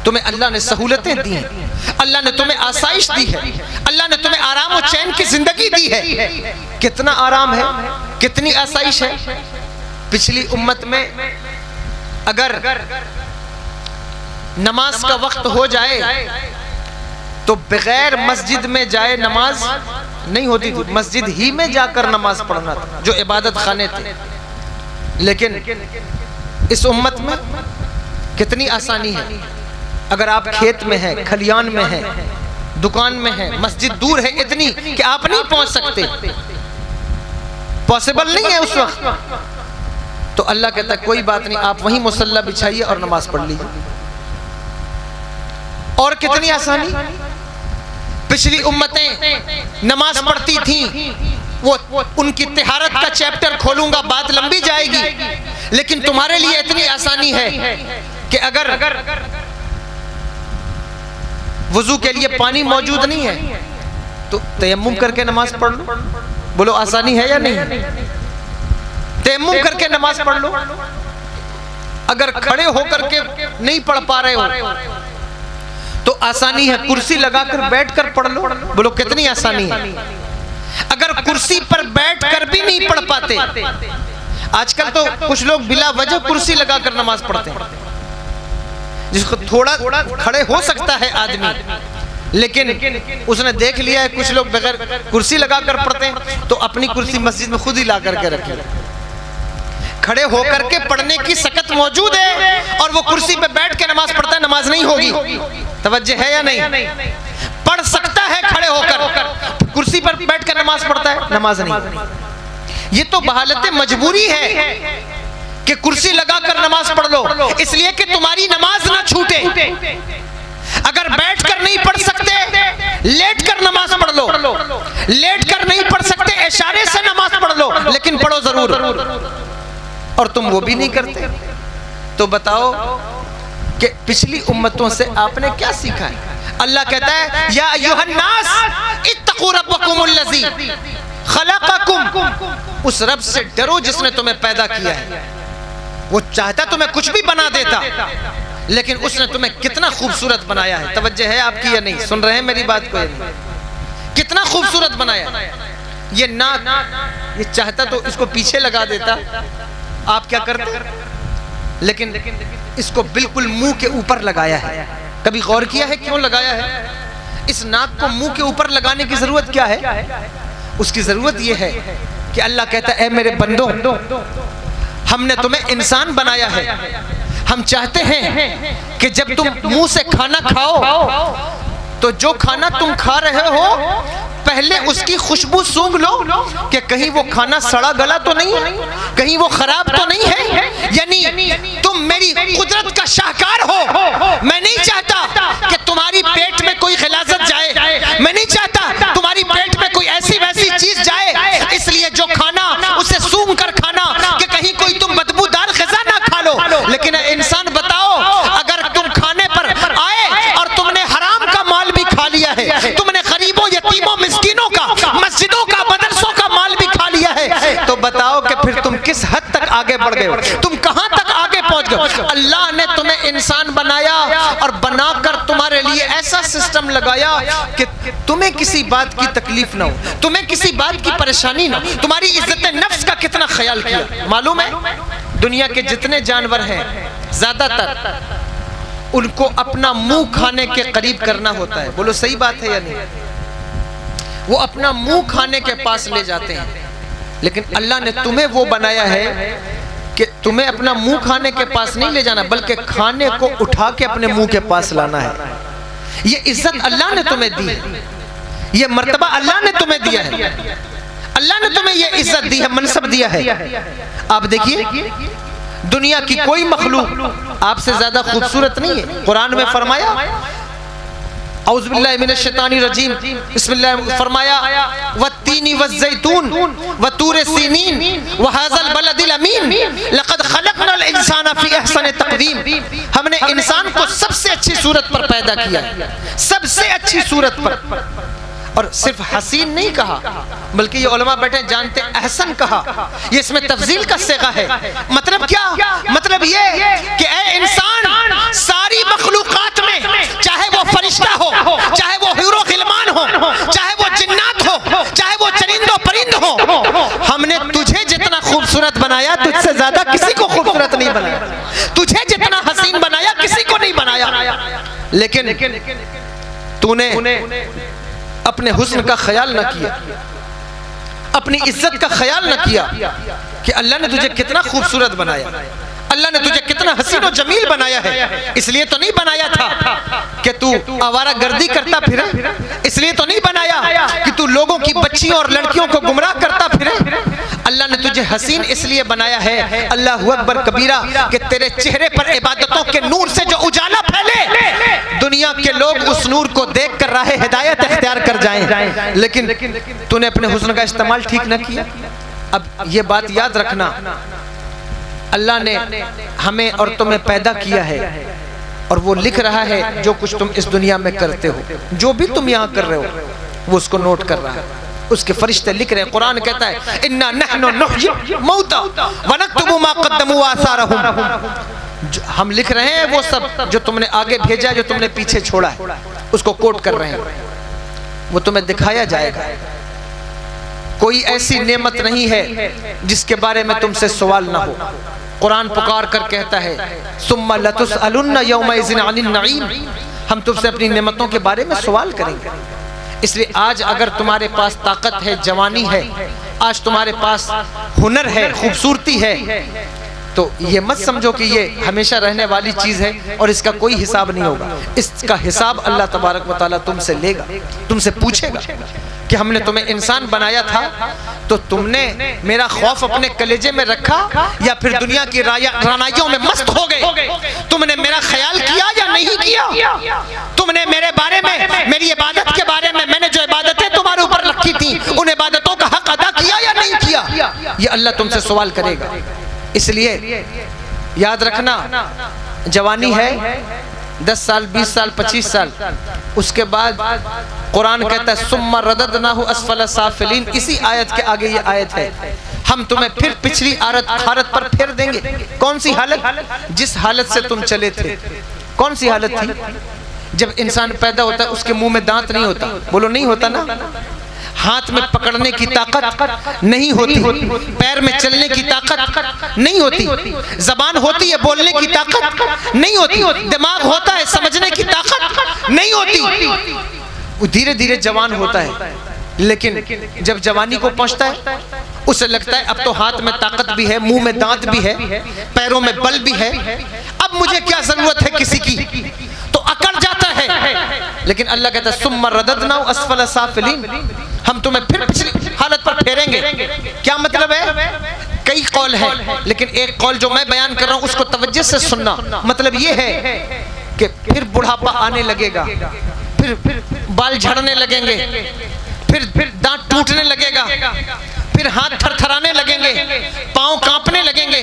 تمہیں اللہ نے سہولتیں دی ہیں، اللہ نے تمہیں آسائش دی ہے، اللہ نے تمہیں آرام و چین کی زندگی دی ہے۔ کتنا آرام ہے، کتنی آسائش ہے۔ پچھلی امت میں اگر نماز کا وقت ہو جائے تو بغیر مسجد میں جائے نماز نہیں ہوتی تھی، مسجد ہی میں جا کر نماز پڑھنا تھا جو عبادت خانے تھے۔ لیکن اس امت میں کتنی آسانی ہے، اگر آپ کھیت میں ہیں، کھلیان میں ہیں، دکان میں ہیں، مسجد دور ہے اتنی کہ آپ نہیں پہنچ سکتے، پاسبل نہیں ہے اس وقت، تو اللہ کہتا ہے کوئی بات نہیں، آپ وہیں مصلی بچھائیے اور نماز پڑھ لیجیے۔ اور کتنی آسانی، پچھلی امتیں نماز پڑھتی تھیں، وہ ان کی طہارت کا چیپٹر کھولوں گا بات لمبی جائے گی، لیکن تمہارے لیے اتنی آسانی ہے کہ اگر وضو کے لیے پانی موجود نہیں ہے تو تیمم کر کے نماز پڑھ لو۔ بولو آسانی ہے یا نہیں؟ تیمم کر کے نماز پڑھ لو۔ اگر کھڑے ہو کر کے نہیں پڑھ پا رہے ہو تو آسانی ہے، کرسی لگا کر بیٹھ کر پڑھ لو۔ بولو کتنی آسانی ہے۔ اگر کرسی پر بیٹھ کر بھی نہیں پڑھ پاتے، آج کل تو کچھ لوگ بلا وجہ کرسی لگا کر نماز پڑھتے ہیں، جس کو تھوڑا کھڑے ہو سکتا ہے آدمی، لیکن اس نے دیکھ لیا ہے کچھ لوگ بغیر کرسی لگا کر پڑھتے ہیں تو اپنی کرسی مسجد میں خود ہی لا کر کے رکھے۔ کھڑے ہو کر کے پڑھنے کی سکت موجود ہے اور وہ کرسی پہ بیٹھ کے نماز پڑھتا ہے، نماز نہیں ہوگی۔ توجہ ہے یا نہیں؟ پڑھ سکتا ہے کھڑے ہو کر، کرسی پر بیٹھ کر نماز پڑھتا ہے، نماز نہیں۔ یہ تو بحالت مجبوری ہے کہ کرسی لگا کر نماز پڑھ لو، اس لیے کہ تمہاری نماز نہ چھوٹے۔ اگر بیٹھ کر نہیں پڑھ سکتے لیٹ کر نماز پڑھ لو، لیٹ کر نہیں پڑھ سکتے اشارے سے نماز پڑھ لو، لیکن پڑھو ضرور، اور تم وہ بھی نہیں کرتے۔ تو بتاؤ کہ پچھلی امتوں سے آپ نے کیا سیکھا ہے؟ اللہ کہتا ہے یا ایھا الناس اتقوا ربکم الذی خلقکم، اس رب سے ڈرو جس نے تمہیں پیدا کیا ہے۔ وہ چاہتا تمہیں کچھ بھی بنا دیتا، لیکن اس نے تمہیں کتنا خوبصورت بنایا ہے۔ توجہ ہے آپ کی یا نہیں؟ سن رہے ہیں میری بات کو؟ کتنا خوبصورت بنایا ہے۔ یہ ناک، یہ چاہتا تو اس کو پیچھے لگا دیتا، آپ کیا کرتے؟ لیکن اس کو بالکل منہ کے اوپر لگایا ہے۔ کبھی غور کیا ہے کیوں لگایا ہے؟ اس ناک کو منہ کے اوپر لگانے کی ضرورت کیا ہے؟ اس کی ضرورت یہ ہے کہ اللہ کہتا ہے اے میرے بندوں، ہم نے تمہیں انسان بنایا ہے، ہم چاہتے ہیں کہ جب تم منہ سے کھانا کھاؤ تو جو کھانا تم کھا رہے ہو پہلے اس کی خوشبو سونگھ لو کہ کہیں وہ کھانا سڑا گلا تو نہیں، کہیں وہ خراب تو نہیں ہے۔ یعنی تم میری قدرت کا شاہکار ہو، میں نہیں چاہتا کہ تمہاری پیٹ میں کوئی غلاظت جائے، میں نہیں چاہتا تمہاری پیٹ میں کوئی ایسی ویسی چیز جائے، اس لیے جو کھانا اسے سونگھ کر کھانا کہ کہیں کوئی تم بدبودار غذا نہ کھا لو۔ لیکن انسان بتاؤ، اگر تم کھانے پر آئے اور تم نے حرام کا مال بھی کھا لیا ہے، تم نے غریبوں یتیموں مسکینوں کا، مسجدوں کا، مدرسوں کا مال بھی کھا لیا ہے، تو بتاؤ کہ پھر تم کس حد تک آگے بڑھ گئے ہو، تم کہاں تک آگے پہنچ گئے؟ اللہ نے تمہیں انسان بنایا اور بنا کر تمہارے لیے ایسا سسٹم لگایا کہ تمہیں کسی بات کی تکلیف نہ ہو، تمہیں کسی بات کی پریشانی نہ ہو۔ تمہاری عزت نفس کا کتنا خیال کیا؟ معلوم ہے دنیا کے جتنے جانور ہیں زیادہ تر ان کو اپنا منہ کھانے کے قریب کرنا ہوتا ہے۔ بولو صحیح بات ہے یا نہیں؟ وہ اپنا منہ کھانے کے پاس لے جاتے ہیں، لیکن اللہ نے تمہیں وہ بنایا ہے کہ تمہیں اپنا منہ کھانے کے پاس نہیں لے جانا، بلکہ کھانے کو اٹھا کے اپنے منہ کے پاس لانا ہے۔ یہ عزت اللہ نے تمہیں دی ہے، یہ مرتبہ اللہ نے تمہیں دیا ہے، اللہ نے تمہیں یہ عزت دی ہے، منصب دیا ہے۔ آپ دیکھیے دنیا کی کوئی مخلوق آپ سے زیادہ خوبصورت نہیں ہے۔ قرآن میں فرمایا اعوذ باللہ من الشیطان الرجیم، بسم اللہ، فرمایا والتین والزیتون وطور سینین وہذا البلد الامین لقد خلقنا الانسان فی احسن تقویم۔ ہم نے انسان کو سب سے اچھی صورت پر پیدا کیا، سب سے اچھی صورت پر، اور صرف حسین نہیں کہا بلکہ یہ علماء بیٹھے جانتے احسن کہا، یہ اس میں تفضیل کا صیغہ ہے۔ مطلب کیا؟ مطلب یہ کہ اے انسان، ساری مخلوقات میں چاہے وہ فرشتہ ہو، چاہے وہ حور و غلمان ہو، چاہے وہ جنات ہو، چاہے وہ چرند و پرند ہو، ہم نے تجھے جتنا خوبصورت بنایا تجھ سے زیادہ کسی کو خوبصورت نہیں بنایا، تجھے جتنا حسین بنایا کسی کو نہیں بنایا، لیکن تو نے اپنے حسن کا خیال نہ کیا، اپنی عزت کا خیال نہ کیا کہ اللہ نے تجھے کتنا خوبصورت بنایا، اللہ نے تجھے کتنا حسین و جمیل بنایا ہے۔ اس لیے تو نہیں بنایا تھا کہ تو آوارہ گردی کرتا پھرے، اس لیے تو نہیں بنایا کہ تو لوگوں کی بچیوں اور لڑکیوں کو گمراہ کرتا پھرے۔ اللہ نے تجھے حسین اس لیے بنایا ہے، اللہ اکبر کبیرہ، کہ تیرے چہرے پر عبادتوں کے نور سے جو اجالا پھیلے، دنیا کے لوگ اس نور کو دیکھ کر راہ ہدایت اختیار کر جائیں۔ لیکن تو نے اپنے حسن کا استعمال ٹھیک نہ کیا۔ اب یہ بات یاد رکھنا، اللہ نے ہمیں اور تمہیں پیدا کیا ہے اور وہ لکھ رہا ہے جو کچھ تم اس دنیا میں کرتے ہو، جو بھی تم یہاں کر رہے ہو وہ اس کو نوٹ کر رہا ہے، اس کے فرشتے لکھ رہے ہیں۔ قرآن کہتا ہے اِنَّا نَحْنُ نُحْيِي الْمَوْتَى وَنَكْتُبُ مَا قَدَّمُوا وَآثَارَهُمْ۔ ہم لکھ رہے ہیں وہ سب جو تم نے آگے بھیجا، جو تم نے پیچھے چھوڑا ہے، اس کو کوٹ کر رہے ہیں، وہ تمہیں دکھایا جائے گا۔ کوئی ایسی نعمت نہیں ہے جس کے بارے میں تم سے سوال نہ ہو۔ قرآن پکار کر کہتا ہے ثم لتسألن یومئذ عن النعیم، ہم تم سے اپنی نعمتوں کے بارے میں سوال کریں گے۔ اس لیے آج اگر تمہارے پاس طاقت ہے، جوانی ہے، آج تمہارے پاس ہنر ہے، خوبصورتی ہے، تو یہ مت سمجھو کہ یہ ہمیشہ رہنے والی چیز ہے اور اس کا کوئی حساب نہیں ہوگا۔ اس کا حساب اللہ تبارک و تعالیٰ تم سے لے گا، تم سے پوچھے گا کہ ہم نے تمہیں انسان بنایا تھا تو تم نے میرا خوف اپنے کلیجے میں رکھا یا پھر دنیا کی رعنائیوں میں مست ہو گئے؟ تم نے میرا خیال کیا یا نہیں کیا؟ تم نے میرے بارے میں، میری عبادت کے بارے میں نے جو عبادتیں تمہارے اوپر رکھی تھی ان عبادتوں کا حق ادا کیا یا نہیں کیا؟ یہ اللہ تم سے سوال کرے گا۔ اس لیے یاد رکھنا، جوانی ہے 10 سال 20 سال 25 سال، اس کے بعد قرآن کہتا ہے ثم رددناہ اسفل سافلین، اسی آیت کے آگے یہ آیت ہے ہم تمہیں پھر پچھلی حالت پر پھیر دیں گے۔ کون سی حالت؟ جس حالت سے تم چلے تھے۔ کون سی حالت تھی؟ جب انسان پیدا ہوتا ہے اس کے منہ میں دانت نہیں ہوتا، بولو نہیں ہوتا نا، ہاتھ میں پکڑنے کی طاقت نہیں ہوتی، پیر میں چلنے کی طاقت نہیں ہوتی، زبان ہوتی ہے بولنے کی طاقت نہیں ہوتی، دماغ ہوتا ہے سمجھنے کی طاقت نہیں ہوتی۔ وہ دھیرے دھیرے جوان ہوتا ہے، لیکن جب جوانی کو پہنچتا ہے اسے لگتا ہے اب تو ہاتھ میں طاقت بھی ہے، منہ میں دانت بھی ہے، پیروں میں بل بھی ہے، اب مجھے کیا ضرورت ہے کسی کی، تو اکڑ جاتا ہے۔ لیکن اللہ کہتا ہے ثم رددناہ اسفل سافلین، ہم تمہیں پھر پچھلی حالت پر پھیریں گے۔ کیا مطلب ہے؟ کئی قول ہے، لیکن ایک قول جو میں بیان کر رہا ہوں اس کو توجہ سے سننا۔ مطلب یہ ہے کہ پھر بڑھاپا آنے لگے گا، پھر بال جھڑنے لگیں گے، پھر دانت ٹوٹنے لگے گا، پھر ہاتھ تھر تھرانے لگیں گے، پاؤں کانپنے لگیں گے۔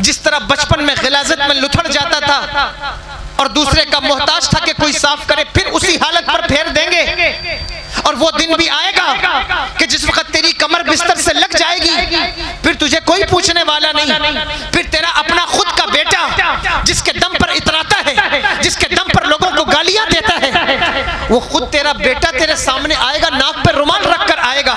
جس طرح بچپن میں غلاظت میں لتھڑ جاتا تھا اور دوسرے کا محتاج تھا کہ کوئی صاف کرے، پھر اسی حالت پر پھیر دیں گے۔ اور وہ دن بھی آئے گا کہ جس وقت تیری کمر بستر سے لگ جائے گی، پھر تجھے کوئی پوچھنے والا نہیں، پھر تیرا اپنا خود کا بیٹا جس کے دم پر اتراتا ہے، جس کے دم پر لوگوں کو گالیاں دیتا ہے، وہ خود تیرا بیٹا تیرے سامنے آئے گا، ناک پہ رومال رکھ کر آئے گا۔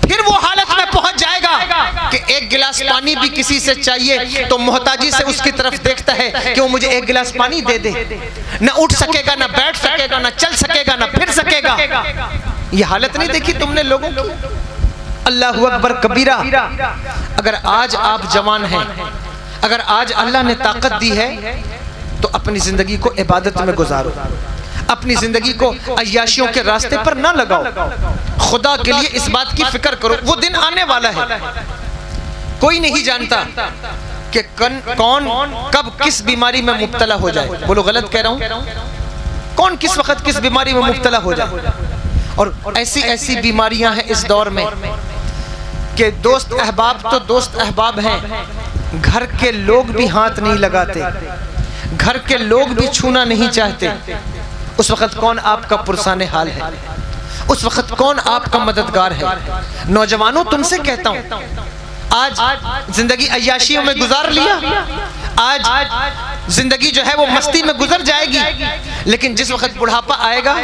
پھر وہ حالت میں پہنچ جائے گا کہ ایک گلاس پانی بھی کسی سے چاہیے تو محتاجی سے اس کی طرف دیکھتا ہے کہ وہ مجھے ایک گلاس پانی دے دے، نہ اٹھ سکے گا، نہ بیٹھ سکے گا، نہ چل سکے گا، نہ پھر سکے گا۔ یہ حالت نہیں دیکھی تم نے لوگوں کی؟ اللہ اکبر کبیرہ۔ اگر آج آپ جوان ہیں، اگر آج اللہ نے طاقت دی ہے تو اپنی زندگی کو عبادت میں گزارو، اپنی زندگی کو عیاشیوں کے راستے پر نہ لگاؤ، خدا کے لیے اس بات کی فکر کرو۔ وہ دن آنے والا ہے، کوئی نہیں جانتا کہ کون کب کس بیماری میں مبتلا ہو جائے۔ بولو غلط کہہ رہا ہوں؟ کون کس وقت کس بیماری میں مبتلا ہو جائے۔ اور ایسی ایسی بیماریاں ہیں اس دور میں کہ دوست احباب تو دوست احباب ہیں، گھر کے لوگ بھی ہاتھ نہیں لگاتے، گھر کے لوگ بھی چھونا نہیں چاہتے۔ اس وقت کون آپ کا پرسان حال ہے؟ اس وقت کون آپ کا مددگار ہے؟ نوجوانوں تم سے کہتا ہوں، آج زندگی عیاشیوں میں گزار لیا، آج زندگی جو ہے وہ مستی میں گزر جائے گی، لیکن جس وقت بڑھاپا آئے گا،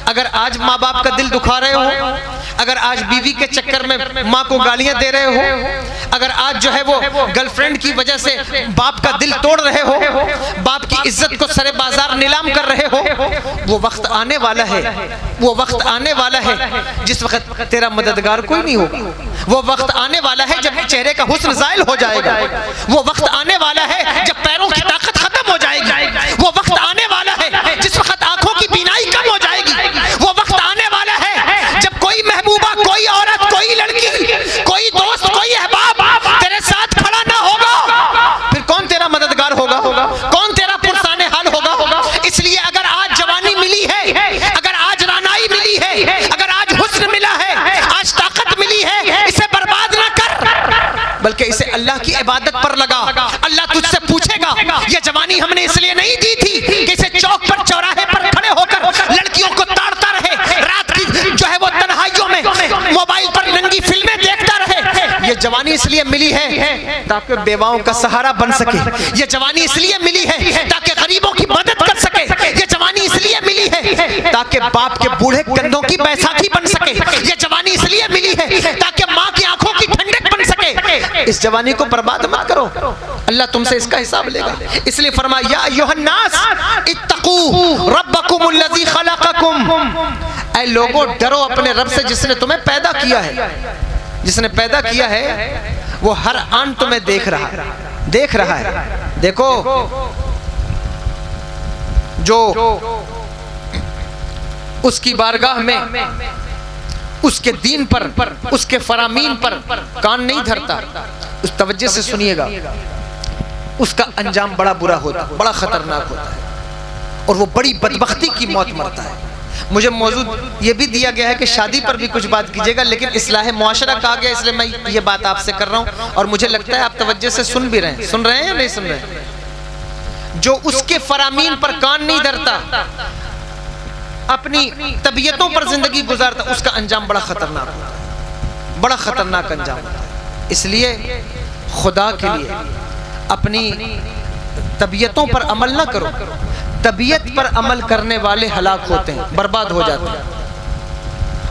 اگر آج ماں باپ کا دل دکھا رہے ہو، اگر آج بیوی کے چکر میں ماں کو گالیاں دے رہے ہو، اگر آج جو ہے وہ گرل فرینڈ کی وجہ سے باپ کا دل توڑ رہے ہو، باپ کی عزت کو سرے بازار نیلام کر رہے ہو، وہ وقت آنے والا ہے، وہ وقت آنے والا ہے جس وقت تیرا مددگار کوئی نہیں ہوگا۔ وہ وقت آنے والا ہے جب چہرے کا حسن زائل ہو جائے گا، وہ وقت آنے والا ہے جب پیروں کی طاقت ختم ہو جائے گی، وہ وقت آنے والا ہے جس وقت آنکھوں کی بینائی کم ہو جائے گی، وہ وقت آنے والا ہے جب کوئی محبوبہ، کوئی عورت، کوئی لڑکی، کوئی دوست، کوئی احباب تیرے ساتھ کھڑا نہ ہوگا، پھر کون تیرا مددگار ہوگا؟ کون تیرا پرسان حال ہوگا؟ اس لیے اگر آج جوانی ملی ہے، اگر آج رانائی ملی ہے، اگر آج حسن ملا ہے، آج طاقت ملی ہے، اسے برباد نہ کر، بلکہ اسے اللہ کی عبادت پر لگا۔ اللہ تجھ سے پوچھے گا، یہ جوانی ہم نے اس لیے نہیں دی تھی کہ اسے چوک پر چوراہے پر کھڑے ہو کر لڑکیوں کو تاڑتا رہے، رات کی جو ہے وہ تنہائیوں میں موبائل پر ننگی فلمیں دیکھتا رہے۔ یہ جوانی اس لیے ملی ہے تاکہ بیواؤں کا سہارا بن سکے، یہ جوانی اس لیے ملی ہے تاکہ غریبوں کی مدد کر سکے، یہ جوانی اس لیے ملی ہے تاکہ باپ کے بوڑھے کندھوں کی بیساکھی بن سکے، یہ جوانی اس لیے ملی ہے تاکہ ماں کی آنکھوں کی ٹھنڈک بن سکے۔ اس جوانی کو برباد مت کرو، اللہ تم سے اس کا حساب لے گا۔ اس لیے فرمایا یا ایھا الناس اتقوا ربکم الذی خلقکم، اے لوگوں ڈرو اپنے رب سے جس نے تمہیں پیدا کیا ہے، جس نے پیدا کیا ہے وہ ہر آن تمہیں دیکھ رہا ہے۔ دیکھو جو اس کی بارگاہ میں اس کے دین پر، اس کے فرامین پر کان نہیں دھرتا، اس توجہ سے سنیے گا، اس کا انجام بڑا برا ہوتا ہے، بڑا خطرناک ہوتا ہے، اور وہ بڑی بدبختی کی موت مرتا ہے۔ مجھے موضوع یہ بھی دیا گیا ہے کہ شادی پر بھی کچھ بات کیجیے گا، لیکن اصلاح معاشرہ کہا گیا، اس لیے میں یہ بات آپ سے کر رہا ہوں، اور مجھے لگتا ہے آپ توجہ سے سن بھی رہے ہیں یا نہیں سن رہے ہیں۔ جو اس کے فرامین پر کان نہیں دھرتا، اپنی طبیعتوں پر زندگی گزارتا، اس کا انجام بڑا خطرناک ہوتا ہے، بڑا خطرناک انجام ہوتا ہے۔ اس لیے خدا کے لیے اپنی طبیعتوں پر عمل نہ کرو، طبیعت پر عمل کرنے والے ہلاک ہوتے ہیں، برباد ہو جاتے ہیں۔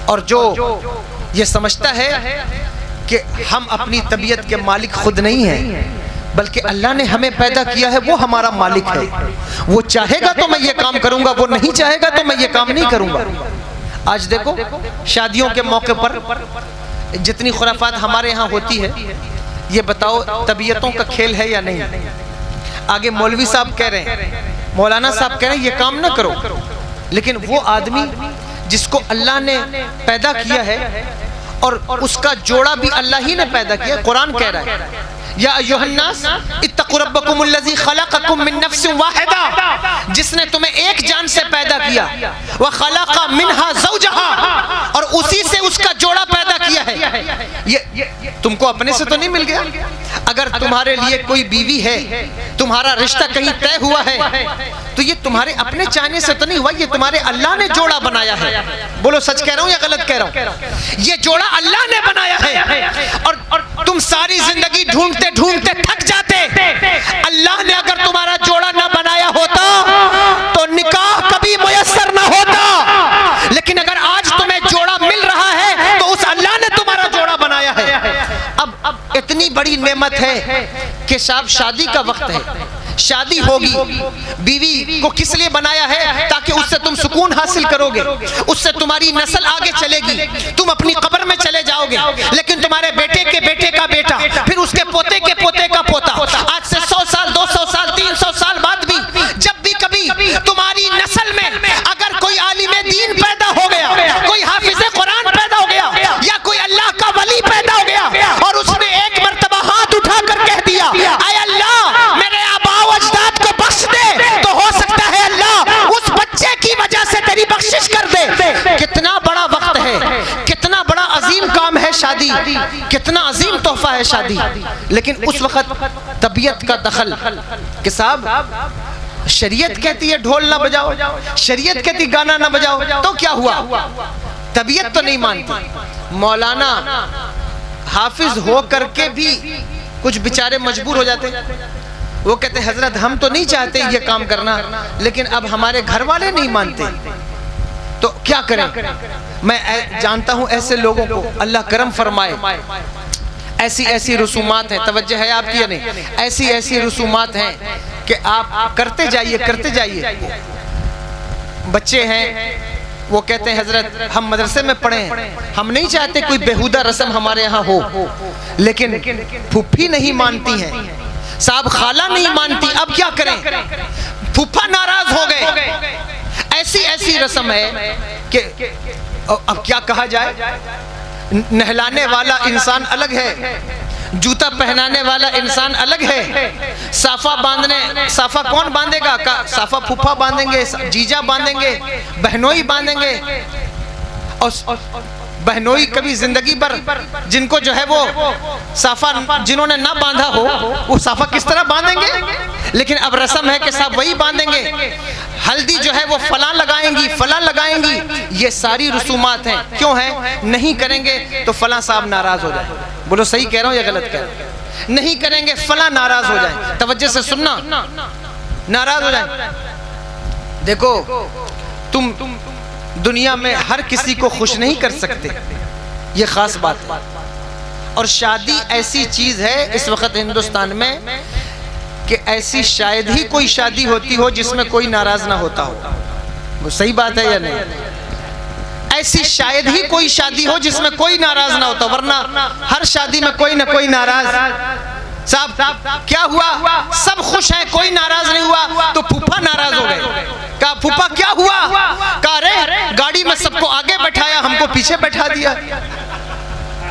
اور جو یہ سمجھتا ہے کہ ہم اپنی طبیعت کے مالک خود نہیں ہیں بلکہ اللہ نے ہمیں پیدا کیا ہے، وہ ہمارا مالک ہے، وہ چاہے گا تو میں یہ کام کروں گا، وہ نہیں چاہے گا تو میں یہ کام نہیں کروں گا۔ آج دیکھو شادیوں کے موقع پر جتنی خرافات ہمارے ہاں ہوتی ہے، یہ بتاؤ طبیعتوں کا کھیل ہے یا نہیں؟ آگے مولوی صاحب کہہ رہے ہیں، مولانا صاحب کہہ رہے ہیں یہ کام نہ کرو، لیکن وہ آدمی جس کو اللہ نے پیدا کیا ہے اور اس کا جوڑا بھی اللہ ہی نے پیدا کیا، قرآن کہہ رہا ہے یا ایھا الناس اتقوا ربکم الذی خلقکم من نفس واحدہ، جس نے تمہیں ایک جان سے پیدا کیا، وخلق منہا زوجہا، اور اسی سے اس کا جوڑا پیدا کیا ہے۔ یہ تم کو اپنے سے تو نہیں مل گیا؟ اگر تمہارے لیے کوئی بیوی ہے، تمہارا رشتہ کہیں طے ہوا ہے، تو یہ تمہارے اپنے چاہنے سے تو نہیں ہوا، یہ تمہارے اللہ نے جوڑا بنایا ہے۔ بولو سچ کہہ رہا ہوں یا غلط کہہ رہا ہوں؟ یہ جوڑا اللہ نے بنایا ہے، اور تم ساری زندگی ڈھونڈتے تھک جاتے۔ اللہ نے اگر تمہارا جوڑا نہ بنایا ہوتا تو نکاح کبھی میسر نہ ہوتا، لیکن اگر آج تمہیں جوڑا مل رہا ہے تو اس اللہ نے تمہارا جوڑا بنایا ہے۔ اب اتنی بڑی نعمت ہے کہ صاحب شادی کا وقت ہے، شادی ہوگی، بیوی کو کس لیے بنایا ہے؟ تاکہ اس سے تم سکون حاصل کرو گے، اس سے تمہاری نسل آگے چلے گی، تم اپنی قبر میں چلے جاؤ گے، لیکن تمہارے بیٹے کے بیٹے کا بیٹا، پھر اس کے پوتے کے پوتے کا پوتا، آج سے 100 سال 200 سال 300 سال بعد بھی جب بھی کبھی تمہاری نسل میں اگر کوئی عالم دین پیدا ہو گیا، کوئی حافظ قرآن پیدا ہو گیا، یا کوئی اللہ کا ولی پیدا ہو گیا، اور اس نے ایک مرتبہ ہاتھ اٹھا کر کہہ دیا اے اللہ میرے آباء و اجداد کو بخش دے، تو ہو سکتا ہے اللہ اس بچے کی وجہ سے تیری بخشش کر دے۔ کتنا بڑا وقت ہے، کتنا بڑا عظیم کام ہے شادی، کتنا عظیم تحفہ ہے شادی، لیکن اس وقت طبیعت کا دخل کہ صاحب شریعت کہتی ہے ڈھول نہ بجاؤ، شریعت کہتی گانا نہ بجاؤ، تو کیا ہوا؟ طبیعت تو نہیں مانتی۔ مولانا حافظ ہو کر کے بھی کچھ بیچارے مجبور ہو جاتے، وہ کہتے حضرت ہم تو نہیں چاہتے یہ کام کرنا، لیکن اب ہمارے گھر والے نہیں مانتے، تو کیا کریں؟ میں جانتا ہوں ایسے لوگوں کو، اللہ کرم فرمائے، ایسی رسومات ہیں، توجہ ہے آپ کی یا نہیں؟ ایسی رسومات ہیں کہ آپ کرتے جائیے۔ بچے ہیں وہ کہتے ہیں حضرت ہم مدرسے میں پڑھے ہیں، ہم نہیں چاہتے کوئی بیہودہ رسم ہمارے یہاں ہو، لیکن پھوپھی نہیں مانتی ہیں، صاحب خالہ نہیں مانتی، اب کیا کریں؟ پھوپھا ناراض ہو گئے، ایسی رسم ہے کہ اب کیا کہا جائے؟ نہلانے والا انسان الگ ہے، جوتا پہنانے والا انسان الگ ہے، صافہ کون باندھے گا؟ صافہ پھوپھا باندھیں گے، جیجا باندھیں گے، بہنوئی باندھیں گے، اور بہنوئی کبھی زندگی پر جن کو جو ہے وہ صافہ جنہوں نے نہ باندھا ہو وہ صافہ کس طرح باندھیں گے؟ لیکن اب رسم ہے کہ صاحب وہی باندھیں گے، ہلدی جو ہے وہ فلاں لگائیں گی، یہ ساری رسومات ہیں، کیوں ہیں؟ نہیں کریں گے تو فلاں صاحب ناراض ہو جائے، بولو صحیح کہہ رہا ہوں یا غلط کہہ رہا ہوں؟ نہیں کریں گے فلاں ناراض ہو جائیں. توجہ سے سننا, ناراض ہو جائیں. دیکھو تم دنیا میں ہر کسی کو خوش نہیں کر سکتے, یہ خاص بات ہے. اور شادی ایسی چیز ہے اس وقت ہندوستان میں کہ ایسی شاید ہی کوئی شادی ہوتی ہو جس میں کوئی ناراض نہ ہوتا ہو. وہ صحیح بات ہے یا نہیں؟ ایسی شاید ہی کوئی شادی ہو جس میں کوئی ناراض نہ ہوتا, ورنہ ہر شادی میں کوئی نہ کوئی ناراض. صاحب کیا ہوا؟ سب خوش ہیں, کوئی ناراض نہیں ہوا. تو پھوپھا ناراض ہو گئے. کہا پھوپھا کیا ہوا؟ کہا ارے گاڑی میں سب کو آگے بٹھایا, ہم کو پیچھے بٹھا دیا.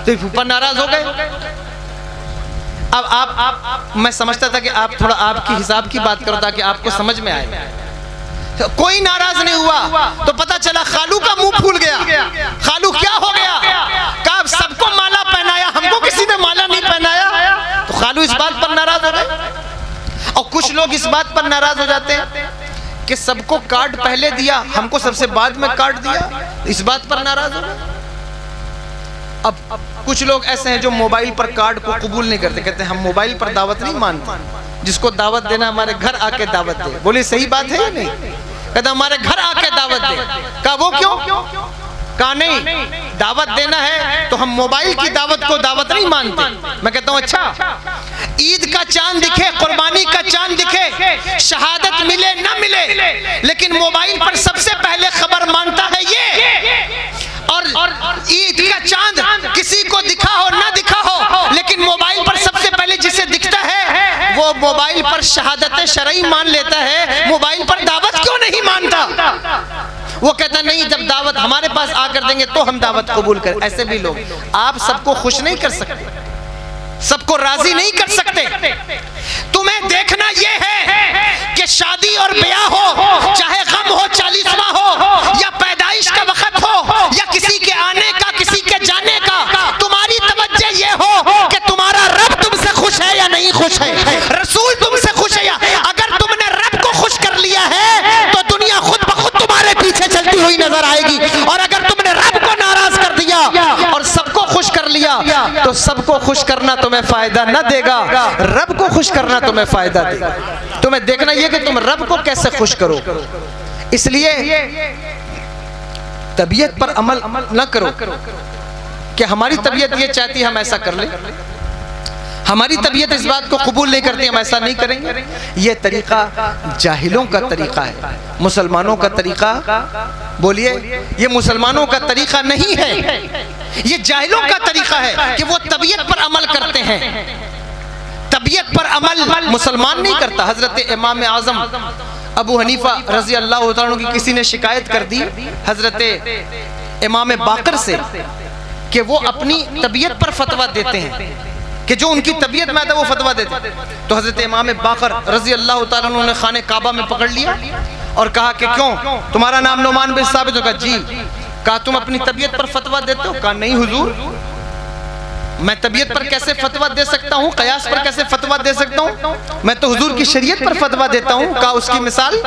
تو پھوپھا ناراض ہو گئے. اب آپ میں سمجھتا تھا کہ آپ تھوڑا آپ کی حساب کی بات کرو تاکہ آپ کو سمجھ میں آئے. کوئی ناراض نہیں ہوا تو پتا چلا خالو کا منہ پھول گیا. خالو کیا ہو گیا؟ کہا سب کو مالا پہنایا, ہم کو کسی نے مالا نہیں پہنایا. تو خالو اس بات پر ناراض ہو گئے. اور کچھ لوگ اس بات پر ناراض ہو جاتے ہیں کہ سب کو کارڈ پہلے دیا, ہم کو سب سے بعد میں کارڈ دیا, اس بات پر ناراض ہو گئے. اب کچھ لوگ ایسے ہیں جو موبائل پر کارڈ کو قبول نہیں کرتے, کہتے ہیں ہم موبائل پر دعوت نہیں مانتے, جس کو دعوت دینا ہمارے گھر آ کے دعوت دے. بولے صحیح بات ہے یا نہیں؟ کہتا ہمارے گھر آ کے دعوت دے. کہا وہ کیوں؟ کہا نہیں, دعوت دینا ہے تو ہم موبائل کی دعوت کو دعوت نہیں مانتے. میں کہتا ہوں اچھا, عید کا چاند دکھے, قربانی کا چاند دکھے, شہادت ملے نہ ملے, لیکن موبائل پر سب سے پہلے خبر مانتا ہے یہ. اور عید کا چاند کسی کو دکھا ہو نہ دکھا ہو, لیکن موبائل پر سب سے پہلے جسے دکھتا ہے وہ موبائل پر شہادت شرعی مان لیتا ہے, موبائل پر دعوت کیوں نہیں مانتا؟ وہ کہتا نہیں, جب دعوت ہمارے پاس آ کر دیں گے تو ہم دعوت قبول کریں. ایسے بھی لوگ, آپ سب کو خوش نہیں کر سکتے, سب کو راضی نہیں کر سکتے. تمہیں دیکھنا یہ ہے کہ شادی اور بیاہ ہو, چاہے غم ہو 40واں ہو یا پیدائش کا وقت ہو یا کسی کے آنے کا کسی کے جانے کا, تمہاری توجہ یہ ہو کہ تمہارا رب تم سے خوش ہے یا نہیں خوش ہے, رسول تم سے خوش ہے یا. اگر تم نے رب کو خوش کر لیا ہے تو دنیا خود بخود تمہارے پیچھے چلتی ہوئی نظر آئے گی, اور اگر تم نے رب کو ناراض کر دیا اور سب کو خوش کر لیا تو سب کو خوش کرنا تمہیں فائدہ نہ دے گا, رب کو خوش کرنا تمہیں فائدہ دے گا. تمہیں دیکھنا یہ کہ تم رب کو کیسے خوش کرو. اس لیے طبیعت پر عمل نہ کرو کہ ہماری طبیعت یہ چاہتی ہے ہم ایسا کر لیں, ہماری طبیعت اس بات کو قبول نہیں کرتی, ہم ایسا نہیں کریں گے. یہ طریقہ جاہلوں کا طریقہ ہے, مسلمانوں کا طریقہ, بولیے, یہ مسلمانوں کا طریقہ نہیں ہے, یہ جاہلوں کا طریقہ ہے کہ وہ طبیعت پر عمل کرتے ہیں. طبیعت پر عمل مسلمان نہیں کرتا. حضرت امام اعظم ابو حنیفہ رضی اللہ عنہ کی کسی نے شکایت کر دی حضرت امام باقر سے کہ وہ اپنی طبیعت پر فتویٰ دیتے ہیں, کہ جو ان کی طبیعت میں آتا ہے وہ فتویٰ دیتے ہیں. تو حضرت امام باقر رضی اللہ تعالیٰ عنہ نے خانہ کعبہ میں پکڑ لیا اور کہا کہ کیوں, تمہارا نام نعمان بن ثابت. ہوگا جی. کہا تم اپنی طبیعت پر فتویٰ دیتے ہو؟ کہا نہیں حضور, میں طبیعت پر کیسے فتویٰ دے سکتا ہوں, قیاس پر کیسے فتویٰ دے سکتا ہوں, میں تو حضور کی شریعت پر فتویٰ دیتا ہوں. کہا اس کی مثال؟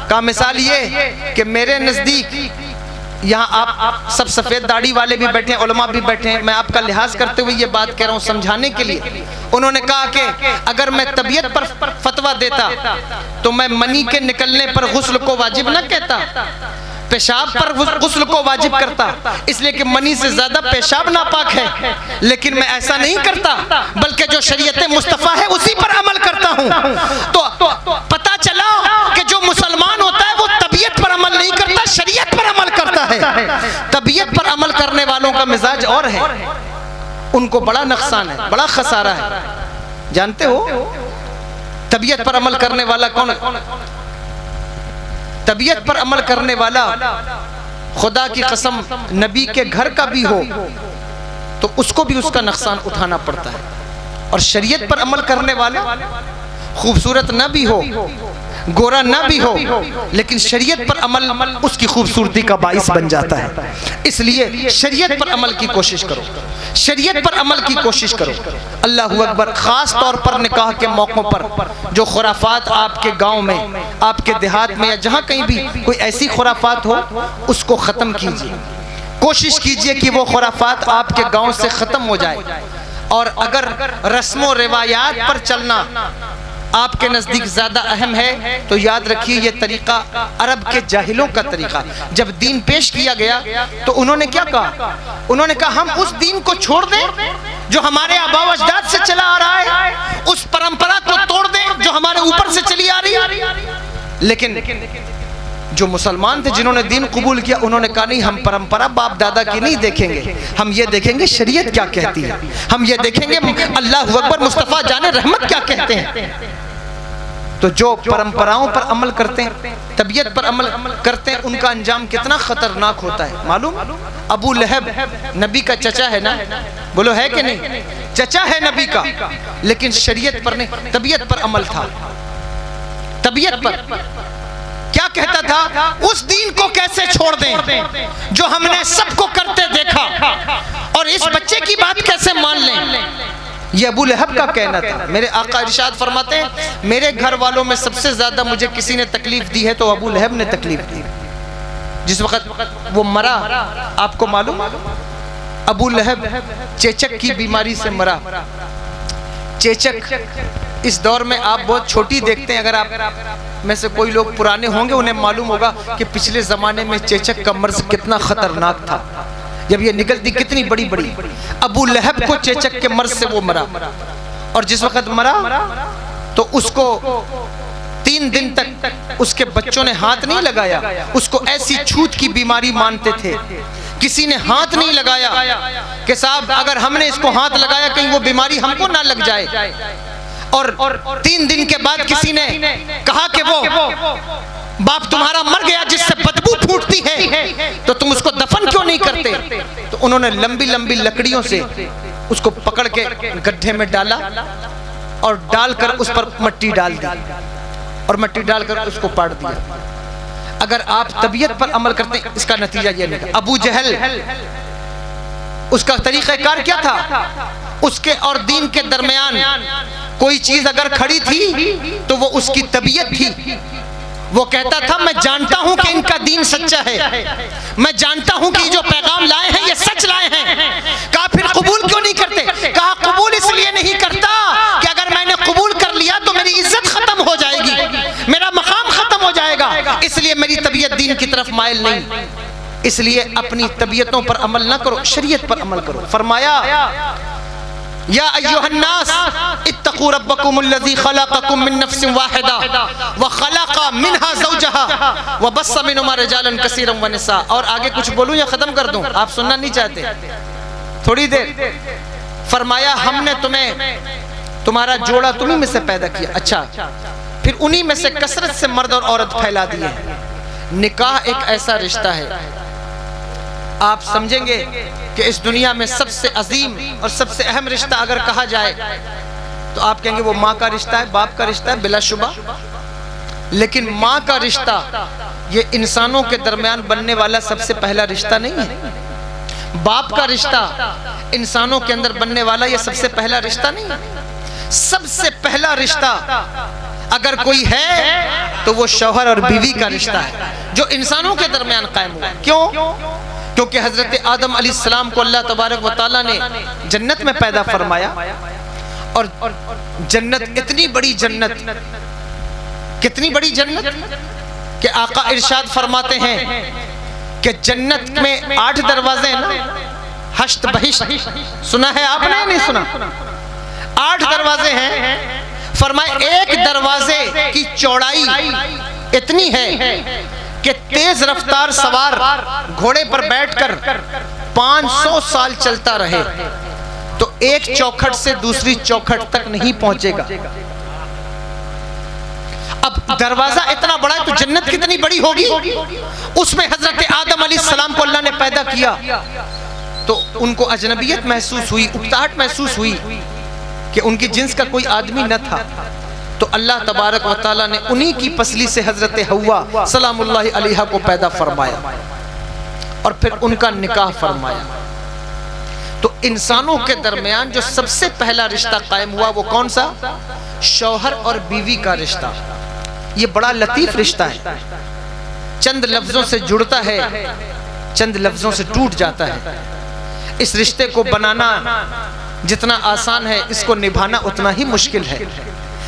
کہا مثال یہ کہ میرے نزدیک یہاں آپ سب سفید داڑھی والے بھی بیٹھے ہیں, علماء بھی بیٹھے ہیں, میں آپ کا لحاظ کرتے ہوئے یہ بات کہہ رہا ہوں سمجھانے کے لیے. انہوں نے کہا کہ اگر میں طبیعت پر فتویٰ دیتا تو میں منی کے نکلنے پر غسل کو واجب نہ کہتا, پیشاب پر غسل کو واجب کرتا, اس لیے کہ منی سے زیادہ پیشاب ناپاک ہے. لیکن میں ایسا نہیں کرتا, بلکہ جو شریعت مصطفیٰ ہے اسی پر عمل کرتا ہوں. تو پتا چلا کہ جو مسلمان ہوتا ہے وہ طبیعت پر عمل نہیں کرتا, شریعت پر عمل کرتا ہے. طبیعت پر عمل کرنے والوں کا مزاج اور ہے, ان کو بڑا نقصان ہے, بڑا خسارہ ہے. جانتے ہو طبیعت پر عمل کرنے والا کون ہے؟ طبیعت پر عمل کرنے والا خدا کی قسم نبی کے گھر کا بھی ہو تو اس کو بھی اس کا نقصان اٹھانا پڑتا ہے. اور شریعت پر عمل کرنے والا خوبصورت نہ بھی ہو, گورا نہ بھی ہو, لیکن شریعت پر عمل اس کی خوبصورتی کا باعث بن جاتا ہے. اس لیے شریعت پر عمل کی کوشش کرو, شریعت پر عمل کی کوشش کرو. اللہ اکبر. خاص طور پر نکاح کے موقعوں پر جو خرافات آپ کے گاؤں میں, آپ کے دیہات میں یا جہاں کہیں بھی کوئی ایسی خرافات ہو اس کو ختم کیجیے. کوشش کیجیے کہ وہ خرافات آپ کے گاؤں سے ختم ہو جائے. اور اگر رسم و روایات پر چلنا آپ کے نزدیک زیادہ اہم ہے تو یاد رکھیے یہ طریقہ عرب کے جاہلوں کا طریقہ. جب دین پیش کیا گیا تو انہوں نے کیا کہا؟ انہوں نے کہا ہم اس دین کو چھوڑ دیں جو ہمارے آباء و اجداد سے چلا آ رہا ہے, اس پرمپرا کو توڑ دیں جو ہمارے اوپر سے چلی آ رہی ہے. لیکن جو مسلمان تھے جنہوں نے دین قبول کیا انہوں نے کہا نہیں, ہم پرمپرا باپ دادا کی نہیں دیکھیں گے, ہم یہ دیکھیں گے شریعت کیا کہتی ہے, ہم یہ دیکھیں گے اللہ اکبر مصطفیٰ جان رحمت کیا کہتے ہیں. تو جو پرمپراؤں پر عمل کرتے ہیں, طبیعت پر عمل کرتے ہیں, ان کا انجام کتنا خطرناک ہوتا ہے معلوم؟ ابو لہب نبی کا چچا ہے نا, بولو ہے کہ نہیں؟ چچا ہے نبی کا, لیکن شریعت پر نہیں, طبیعت پر عمل تھا. طبیعت پر کیا کہتا تھا؟ اس دین کو کیسے چھوڑ دیں جو ہم نے سب کو کرتے دیکھا, اور اس بچے کی بات کیسے مان لیں. یہ ابو لہب کا کہنا تھا. میرے آقا ارشاد فرماتے ہیں میرے گھر والوں میں سب سے زیادہ مجھے کسی نے تکلیف دی ہے تو ابو لہب نے تکلیف دی. جس وقت وہ مرا آپ کو معلوم, ابو لہب چیچک کی بیماری سے مرا. چیچک اس دور میں آپ بہت چھوٹی دیکھتے ہیں, اگر آپ میں سے کوئی لوگ پرانے ہوں گے انہیں معلوم ہوگا کہ پچھلے زمانے میں چیچک کا مرض کتنا خطرناک تھا, جب یہ نکلتی کتنی بڑی بڑی. ابو لہب کو چیچک کے مرض سے وہ مرا, اور جس وقت مرا تو اس کو 3 دن تک اس کے بچوں نے ہاتھ نہیں لگایا. اس کو ایسی چھوت کی بیماری مانتے تھے, کسی نے ہاتھ نہیں لگایا کہ صاحب اگر ہم نے اس کو ہاتھ لگایا کہیں وہ بیماری ہم کو نہ لگ جائے. اور 3 دن کے بعد کسی نے کہا کہ وہ باپ تمہارا مر گیا جس سے بدبو پھوٹتی ہے تو تم اس کو دفن کیوں نہیں کرتے. تو انہوں نے لمبی لمبی لکڑیوں سے اس کو پکڑ کے گڈھے میں ڈالا اور ڈال کر اس پر مٹی ڈال دی, اور مٹی ڈال کر اس کو پاڑ دیا. اگر آپ طبیعت پر عمل کرتے ہیں اس کا نتیجہ یہ نکلا. ابو جہل اس کا طریقہ کار کیا تھا؟ اس کے اور دین کے درمیان کوئی چیز اگر کھڑی تھی تو وہ اس کی طبیعت تھی. وہ کہتا تھا میں جانتا ہوں کہ ان کا دین سچا ہے, میں جانتا ہوں کہ جو پیغام لائے ہیں یہ سچ لائے ہیں. کہا پھر قبول کیوں نہیں کرتے؟ کہا قبول اس لیے نہیں کرتا کہ اگر میں نے قبول کر لیا تو میری عزت ختم ہو جائے گی, میرا مقام ختم ہو جائے گا, اس لیے میری طبیعت دین کی طرف مائل نہیں. اس لیے اپنی طبیعتوں پر عمل نہ کرو, شریعت پر عمل کرو. فرمایا یا ایھا الناس اتقوا ربکم الذی خلقکم من نفس واحدہ وخلق منها زوجها وبث منہما رجالا کثیرا ونساء. اور آگے کچھ بولوں یا ختم کر دوں؟ آپ سننا نہیں چاہتے؟ تھوڑی دیر. فرمایا ہم نے تمہارا جوڑا تمہیں میں سے پیدا کیا, اچھا پھر انہی میں سے کثرت سے مرد اور عورت پھیلا دیے. نکاح ایک ایسا رشتہ ہے آپ سمجھیں گے کہ اس دنیا میں سب سے عظیم اور سب سے اہم رشتہ اگر کہا جائے تو آپ کہیں گے وہ ماں کا رشتہ ہے, باپ کا رشتہ ہے, بلا شبہ. لیکن ماں کا رشتہ یہ انسانوں کے درمیان بننے والا سب سے پہلا رشتہ نہیں ہے. باپ کا رشتہ انسانوں کے اندر بننے والا یہ سب سے پہلا رشتہ نہیں ہے. سب سے پہلا رشتہ اگر کوئی ہے تو وہ شوہر اور بیوی کا رشتہ ہے جو انسانوں کے درمیان قائم ہوا. کیوں؟ کیونکہ حضرت آدم علیہ السلام کو اللہ تبارک و تعالیٰ نے جنت میں پیدا فرمایا, اور جنت اتنی بڑی جنت, کتنی بڑی جنت کہ آقا ارشاد فرماتے ہیں کہ جنت میں 8 دروازے ہیں نا, ہشت بہشت سنا ہے آپ نے نہیں سنا؟ 8 دروازے ہیں. فرمائے ایک دروازے کی چوڑائی اتنی ہے کہ تیز رفتار سوار گھوڑے پر بیٹھ کر 500 سال چلتا رہے تو ایک چوکھٹ سے دوسری چوکھٹ تک نہیں پہنچے گا. اب دروازہ اتنا بڑا ہے تو جنت کتنی بڑی ہوگی. اس میں حضرت آدم علیہ السلام کو اللہ نے پیدا کیا تو ان کو اجنبیت محسوس ہوئی, اکتاہٹ محسوس ہوئی کہ ان کی جنس کا کوئی آدمی نہ تھا. تو اللہ تبارک و تعالیٰ نے انہی کی پسلی سے حضرت حوا سلام اللہ علیہا کو پیدا فرمایا اور پھر ان کا نکاح فرمایا. تو انسانوں کے درمیان جو سب سے پہلا رشتہ قائم ہوا وہ کون سا؟ شوہر اور بیوی کا رشتہ. یہ بڑا لطیف رشتہ ہے, چند لفظوں سے جڑتا ہے, چند لفظوں سے ٹوٹ جاتا ہے. اس رشتے کو بنانا جتنا آسان ہے اس کو نبھانا اتنا ہی مشکل ہے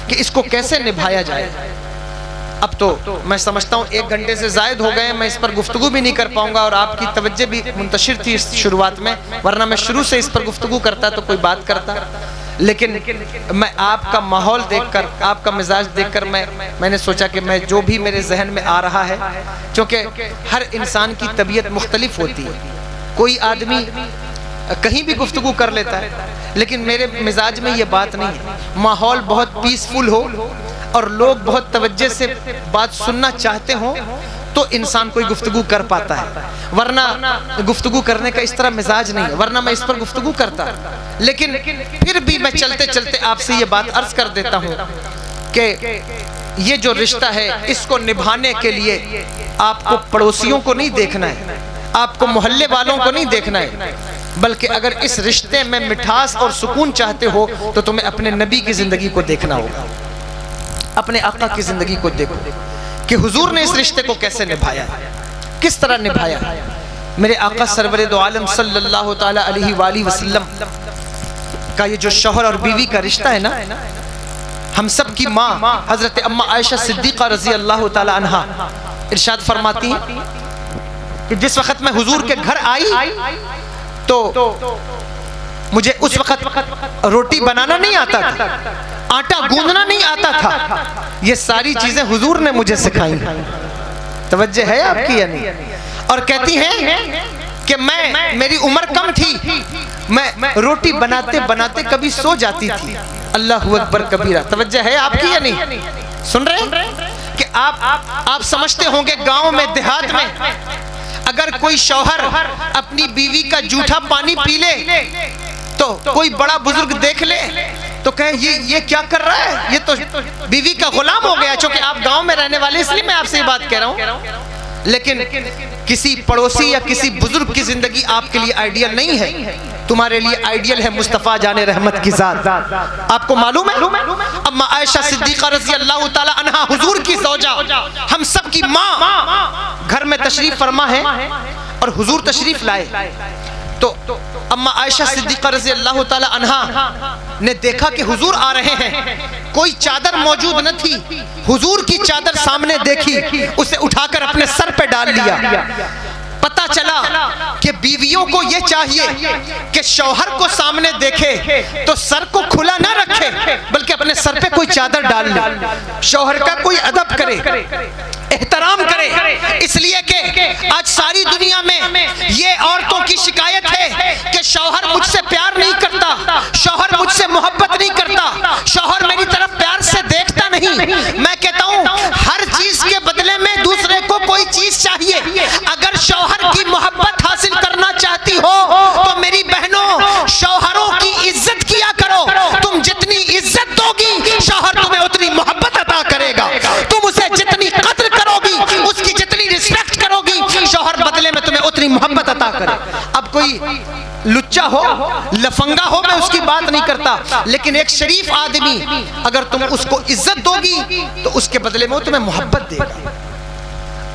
کہ اس کو کیسے نبھایا جائے۔ اب تو میں سمجھتا ہوں 1 گھنٹے سے زائد ہو گئے، میں اس پر گفتگو بھی نہیں کر پاؤں گا، اور آپ کی توجہ بھی منتشر تھی اس شروعات میں، ورنہ میں شروع سے اس پر گفتگو کرتا تو کوئی بات کرتا۔ لیکن میں آپ کا ماحول دیکھ کر، آپ کا مزاج دیکھ کر میں نے سوچا کہ میں جو بھی میرے ذہن میں آ رہا ہے، چونکہ ہر انسان کی طبیعت مختلف ہوتی ہے، کوئی آدمی کہیں بھی گفتگو کر لیتا ہے، لیکن میرے مزاج میں یہ بات نہیں ہے۔ ماحول بہت پیسفل ہو اور لوگ بہت توجہ سے بات سننا چاہتے ہوں تو انسان کوئی گفتگو کر پاتا ہے، ورنہ گفتگو کرنے کا اس طرح مزاج نہیں ہے، ورنہ میں اس پر گفتگو کرتا۔ لیکن پھر بھی میں چلتے چلتے آپ سے یہ بات عرض کر دیتا ہوں کہ یہ جو رشتہ ہے اس کو نبھانے کے لیے آپ کو پڑوسیوں کو نہیں دیکھنا ہے، آپ کو محلے والوں کو نہیں دیکھنا ہے، بلکہ اگر اس رشتے میں مٹھاس اور سکون چاہتے ہو تو تمہیں اپنے نبی کی زندگی کو دیکھنا ہوگا، اپنے آقا کی زندگی کو دیکھو کہ حضور نے اس رشتے کو کیسے نبھایا ہے، کس طرح نبھایا ہے۔ میرے آقا سرور دو عالم صلی اللہ تعالی علیہ وآلہ وسلم کا یہ جو شوہر اور بیوی کا رشتہ ہے نا، ہم سب کی ماں حضرت اما عائشہ صدیقہ رضی اللہ تعالی عنہا ارشاد فرماتی ہیں کہ جس وقت میں حضور کے گھر آئی تو مجھے اس وقت روٹی بنانا نہیں آتا تھا، آٹا گوندنا نہیں آتا تھا، یہ ساری چیزیں حضور نے مجھے سکھائیں۔ توجہ ہے آپ کی یا نہیں؟ اور کہتی ہیں کہ میری عمر کم تھی، میں روٹی بناتے بناتے کبھی سو جاتی تھی۔ اللہ اکبر کبیرہ۔ توجہ ہے آپ کی یا نہیں؟ سن رہے ہیں کہ آپ سمجھتے ہوں گے گاؤں میں، دیہات میں اگر کوئی شوہر اپنی بیوی کا جھوٹا پانی پی لے تو کوئی بڑا بزرگ دیکھ لے تو کہے یہ کیا کر رہا ہے، یہ تو بیوی کا غلام ہو گیا۔ چونکہ آپ گاؤں میں رہنے والے اس لیے میں آپ سے یہ بات کہہ رہا ہوں، لیکن کسی پڑوسی یا کسی بزرگ کی زندگی آپ کے لیے آئیڈیل نہیں ہے، تمہارے لیے آئیڈیل ہے مصطفیٰ جان رحمت کی ذات۔ آپ کو معلوم ہے اما عائشہ صدیقہ رضی اللہ تعالی عنہا حضور کی زوجہ، ہم سب کی ماں، گھر میں تشریف فرما ہے اور حضور تشریف لائے تو اما عائشہ صدیقہ رضی اللہ تعالی عنہا نے دیکھا کہ حضور آ رہے ہیں، کوئی چادر موجود نہ تھی، حضور کی چادر سامنے دیکھی، اسے اٹھا کر اپنے سر پہ ڈال لیا۔ پتہ چلا کہ بیویوں کو یہ چاہیے کہ شوہر کو سامنے دیکھے تو سر کو کھلا نہ رکھے بلکہ اپنے سر پہ کوئی چادر ڈال لے، شوہر کا کوئی ادب کرے، احترام کرے۔ اس لیے کہ آج ساری دنیا میں یہ عورتوں کی شکایت ہے کہ شوہر مجھ سے پیار نہیں کرتا، شوہر مجھ سے محبت نہیں کرتا، شوہر میری طرف پیار سے دیکھتا نہیں۔ میں کہتا ہوں ہر چیز کے بدلے میں دوسرے کو کوئی چیز چاہیے۔ اگر شوہر کی محبت حاصل کرنا چاہتی ہو تو میری بہنوں شوہروں کی عزت کیا کرو، تم جتنی عزت دو گی شوہر تمہیں اتنی محبت عطا کرے گا، تم اسے جتنی قدر کرو گی، اس کی جتنی ریسپیکٹ کرو گی، شوہر بدلے میں تمہیں اتنی محبت عطا کرے۔ اب کوئی لچا ہو، لفنگا ہو، میں اس کی بات نہیں کرتا، لیکن ایک شریف آدمی اگر تم اس کو عزت دو گی تو اس کے بدلے میں وہ تمہیں محبت دے گا۔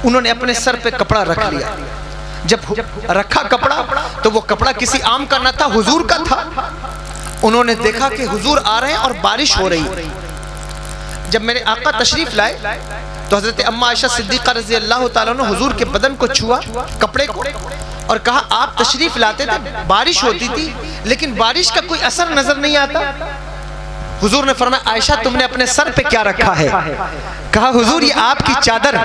انہوں نے اپنے سر پہ کپڑا رکھ لیا، جب رکھا کپڑا تو وہ کپڑا کسی عام کا نہ تھا، حضور کا تھا۔ انہوں نے دیکھا کہ حضور آ رہے ہیں اور بارش ہو رہی ہے۔ جب میرے آقا تشریف لائے تو حضرت اما عائشہ صدیقہ رضی اللہ تعالیٰ عنہ حضور کے بدن کو چھوا، کپڑے کو، اور کہا آپ تشریف لاتے تھے، بارش ہوتی تھی لیکن بارش کا کوئی اثر نظر نہیں آتا۔ حضور نے فرمایا عائشہ تم نے اپنے سر پہ کیا رکھا ہے؟ کہا حضور یہ آپ کی چادر۔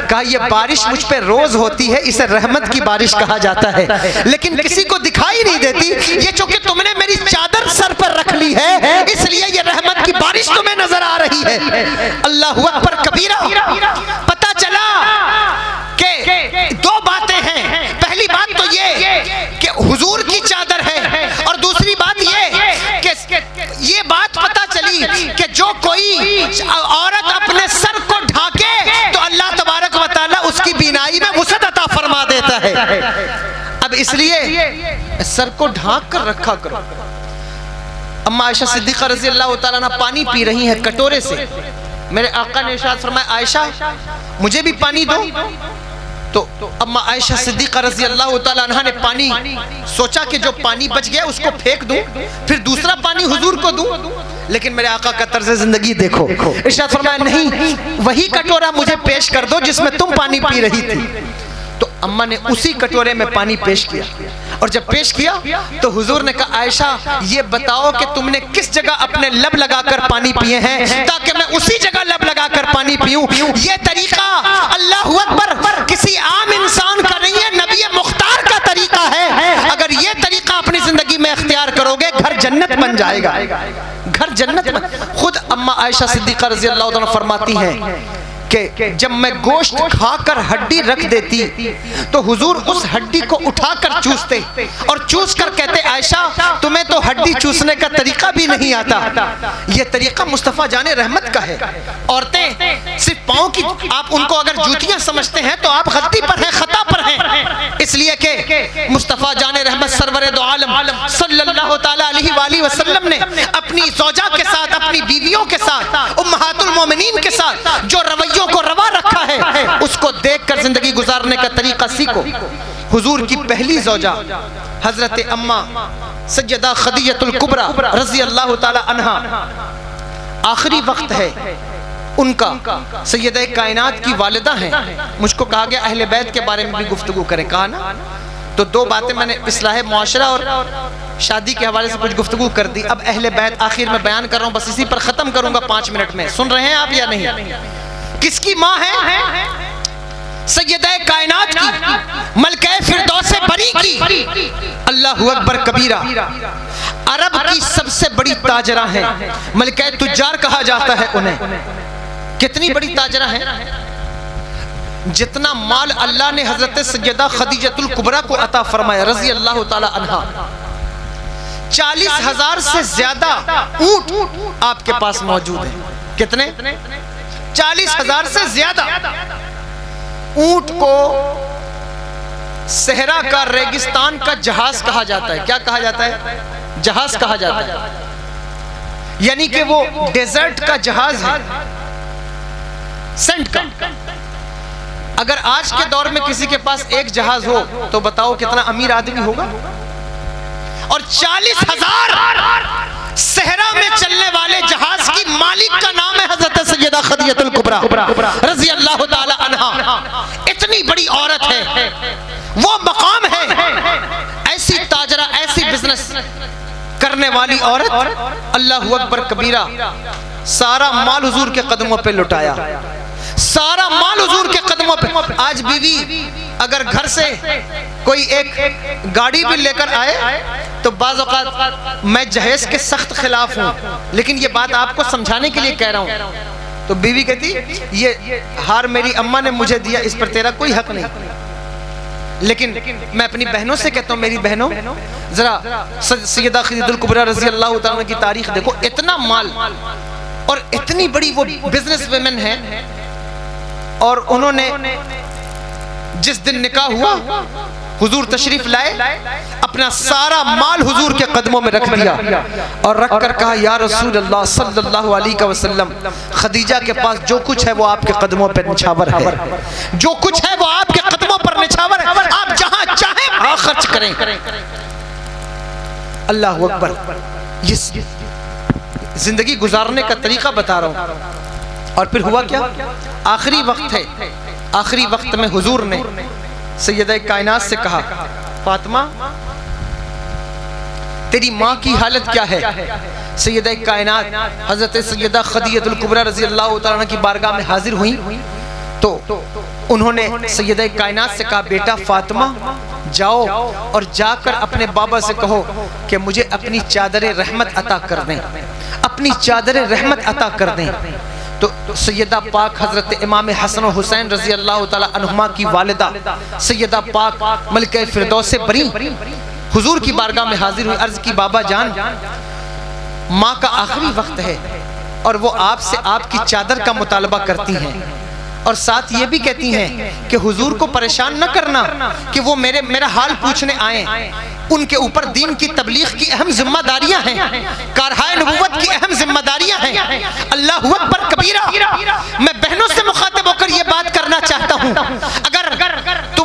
کہا یہ بارش مجھ پہ روز ہوتی ہے، اسے رحمت کی بارش کہا جاتا ہے، لیکن کسی کو دکھائی نہیں دیتی، یہ چونکہ تم نے میری چادر سر پر رکھ لی ہے اس لیے یہ رحمت کی بارش تمہیں نظر آ رہی ہے۔ اللہ اکبر کبیرہ۔ پتہ چلا کہ دو باتیں ہیں، پہلی بات تو یہ کہ حضور کی چادر ہے، اور دوسری بات یہ کہ یہ بات پتہ چلی کہ جو کوئی عورت اپنے سر کو ڈھانکے تو اللہ تبارک و تعالی اس کی بینائی میں وسعت عطا فرما دیتا ہے۔ اب اس لیے سر کو ڈھانک کر رکھا کرو۔ اما عائشہ صدیقہ رضی اللہ تعالیٰ عنہ پانی پی رہی ہیں کٹورے سے، میرے آقا نے ارشاد فرمایا عائشہ مجھے بھی پانی دو۔ تو اما عائشہ صدیقہ رضی اللہ تعالیٰ عنہ نے پانی سوچا کہ جو پانی بچ گیا اس کو پھینک دوں پھر دوسرا پانی حضور کو دوں، لیکن میرے آقا کا طرز زندگی دیکھو، ارشاد فرمایا نہیں، وہی کٹورا مجھے پیش کر دو جس میں تم پانی پی رہی تھی۔ تو اماں نے اسی کٹورے میں پانی پیش کیا، اور جب پیش کیا تو حضور نے کہا عائشہ یہ بتاؤ کہ تم نے کس جگہ اپنے لب لگا کر پانی پیے ہیں تاکہ میں اسی جگہ لب لگا کر پانی پیوں۔ یہ طریقہ اللہ اکبر کسی عام انسان کا نہیں ہے، نبی مختار کا طریقہ ہے۔ اگر یہ طریقہ اپنی زندگی میں اختیار کرو گے گھر جنت بن جائے گا، گھر جنت بن۔ خود اما عائشہ صدیقہ رضی اللہ عنہ فرماتی ہیں کہ جب میں گوشت کھا کر ہڈی رکھ دیتی تو حضور اس ہڈی کو اٹھا کر چوستے اور چوس کر کہتے عائشہ تمہیں تو ہڈی چوسنے کا طریقہ بھی نہیں آتا، یہ طریقہ مصطفیٰ جان رحمت کا ہے۔ عورتیں صرف پاؤں کی، آپ ان کو اگر جوتیاں سمجھتے ہیں تو آپ غلطی پر ہیں، خطا پر ہیں، اس لیے کہ مصطفیٰ جان رحمت سرور دو عالم صلی اللہ تعالیٰ علیہ وآلہ وسلم نے اپنی زوجہ کے ساتھ، اپنی بیویوں کے ساتھ، امہات المومنین کے ساتھ جو رویہ کو روا رکھا ہے اس کو دیکھ کر زندگی گزارنے کا طریقہ سیکھو۔ حضور کی پہلی زوجہ حضرت اماں سیدہ خدیجہ الکبریٰ رضی اللہ تعالی عنہا، آخری وقت ہے ان کا، سیدہ کائنات کی والدہ ہیں۔ مجھ کو کہا گیا اہل بیت کے بارے میں بھی گفتگو کریں، کہا نا، تو دو باتیں میں نے اصلاح معاشرہ اور شادی کے حوالے سے کچھ گفتگو کر دی، اب اہل بیت آخر میں بیان کر رہا ہوں، بس اسی پر ختم کروں گا 5 منٹ میں۔ سن رہے ہیں آپ یا نہیں؟ کس کی ماں ہے؟ سیدہ کائنات کی، ملکہ فردوس بری کی، اللہ اکبر کبیرہ، عرب کی سب سے بڑی تاجرہ ہیں، ملکہ تجار کہا جاتا ہے انہیں۔ کتنی بڑی تاجرہ ہیں؟ جتنا مال اللہ نے حضرت سیدہ خدیجہ الکبریٰ کو عطا فرمایا رضی اللہ تعالی عنہا، 40,000 سے زیادہ اونٹ آپ کے پاس موجود ہیں۔ کتنے؟ 40,000 سے زیادہ اونٹ کو صحرا کا، ریگستان کا جہاز کہا جاتا ہے۔ کیا کہا جاتا ہے؟ جہاز کہا جاتا ہے، یعنی کہ وہ ڈیزرٹ کا جہاز ہے، سینٹ کا۔ اگر آج کے دور میں کسی کے پاس ایک جہاز ہو تو بتاؤ کتنا امیر آدمی ہوگا۔ اور 40,000 صحرا میں چلنے والے جہاز کی مالک کا نام ہے حضرت سیدہ خدیجہ الکبریٰ رضی اللہ تعالی عنہا۔ اتنی بڑی عورت ہے، وہ مقام ہے، ایسی تاجرہ، ایسی بزنس کرنے والی عورت، اللہ اکبر کبیرہ۔ سارا مال حضور کے قدموں پہ لٹایا، سارا مال حضور کے قدموں پہ۔ آج بیوی اگر گھر سے کوئی ایک گاڑی بھی لے کر آئے تو بعض اوقات میں جہیز کے سخت خلاف ہوں، لیکن یہ بات آپ کو سمجھانے کے لیے کہہ رہا ہوں، تو بیوی کہتی یہ ہار میری اماں نے مجھے دیا، اس پر تیرا کوئی حق نہیں۔ لیکن میں اپنی بہنوں سے کہتا ہوں، میری بہنوں ذرا سیدہ خدیجہ الکبریٰ رضی اللہ تعالیٰ کی تاریخ دیکھو، اتنا مال اور اتنی بڑی وہ بزنس ویمن ہیں، اور انہوں نے جس دن نکاح ہوا حضور تشریف لائے، اپنا سارا مال حضور کے قدموں میں رکھ دیا اور رکھ کر کہا یا رسول اللہ صلی اللہ علیہ وسلم، خدیجہ کے پاس جو کچھ ہے وہ آپ کے قدموں پر نچھاور ہے، جو کچھ ہے وہ آپ کے قدموں پر نچھاور ہے، آپ جہاں چاہیں وہاں خرچ کریں۔ اللہ اکبر، یہ زندگی گزارنے کا طریقہ بتا رہا ہوں۔ اور پھر ہوا کیا؟ آخری وقت ہے، آخری وقت میں حضور نے سیدہ کائنات سے کہا فاطمہ تیری ماں کی حالت کیا ہے؟ سیدہ کائنات حضرت سیدہ خدیجہ الکبریٰ رضی اللہ تعالیٰ کی بارگاہ میں حاضر ہوئیں تو انہوں نے سیدہ کائنات سے کہا بیٹا فاطمہ جاؤ اور جا کر اپنے بابا سے کہو کہ مجھے اپنی چادر رحمت عطا کر دیں، اپنی چادر رحمت عطا کر دیں۔ تو سیدہ پاک حضرت امام حسن و حسین رضی اللہ تعالی عنہما کی والدہ سیدہ پاک ملکہ فردوس بری حضور کی بارگاہ میں حاضر ہوئی، عرض کی بابا جان ماں کا آخری وقت ہے اور وہ آپ سے آپ کی چادر کا مطالبہ کرتی ہیں، اور ساتھ یہ بھی کہتی ہیں کہ حضور کو پریشان نہ کرنا کہ وہ میرا حال پوچھنے آئیں، ان کے اوپر دین کی تبلیغ کی اہم ذمہ داریاں ہیں، کارہائے نبوت کی اہم ذمہ داریاں ہیں۔ اللہ اکبر کبیرہ، میں بہنوں سے مخاطب ہو کر یہ بات کرنا چاہتا ہوں، اگر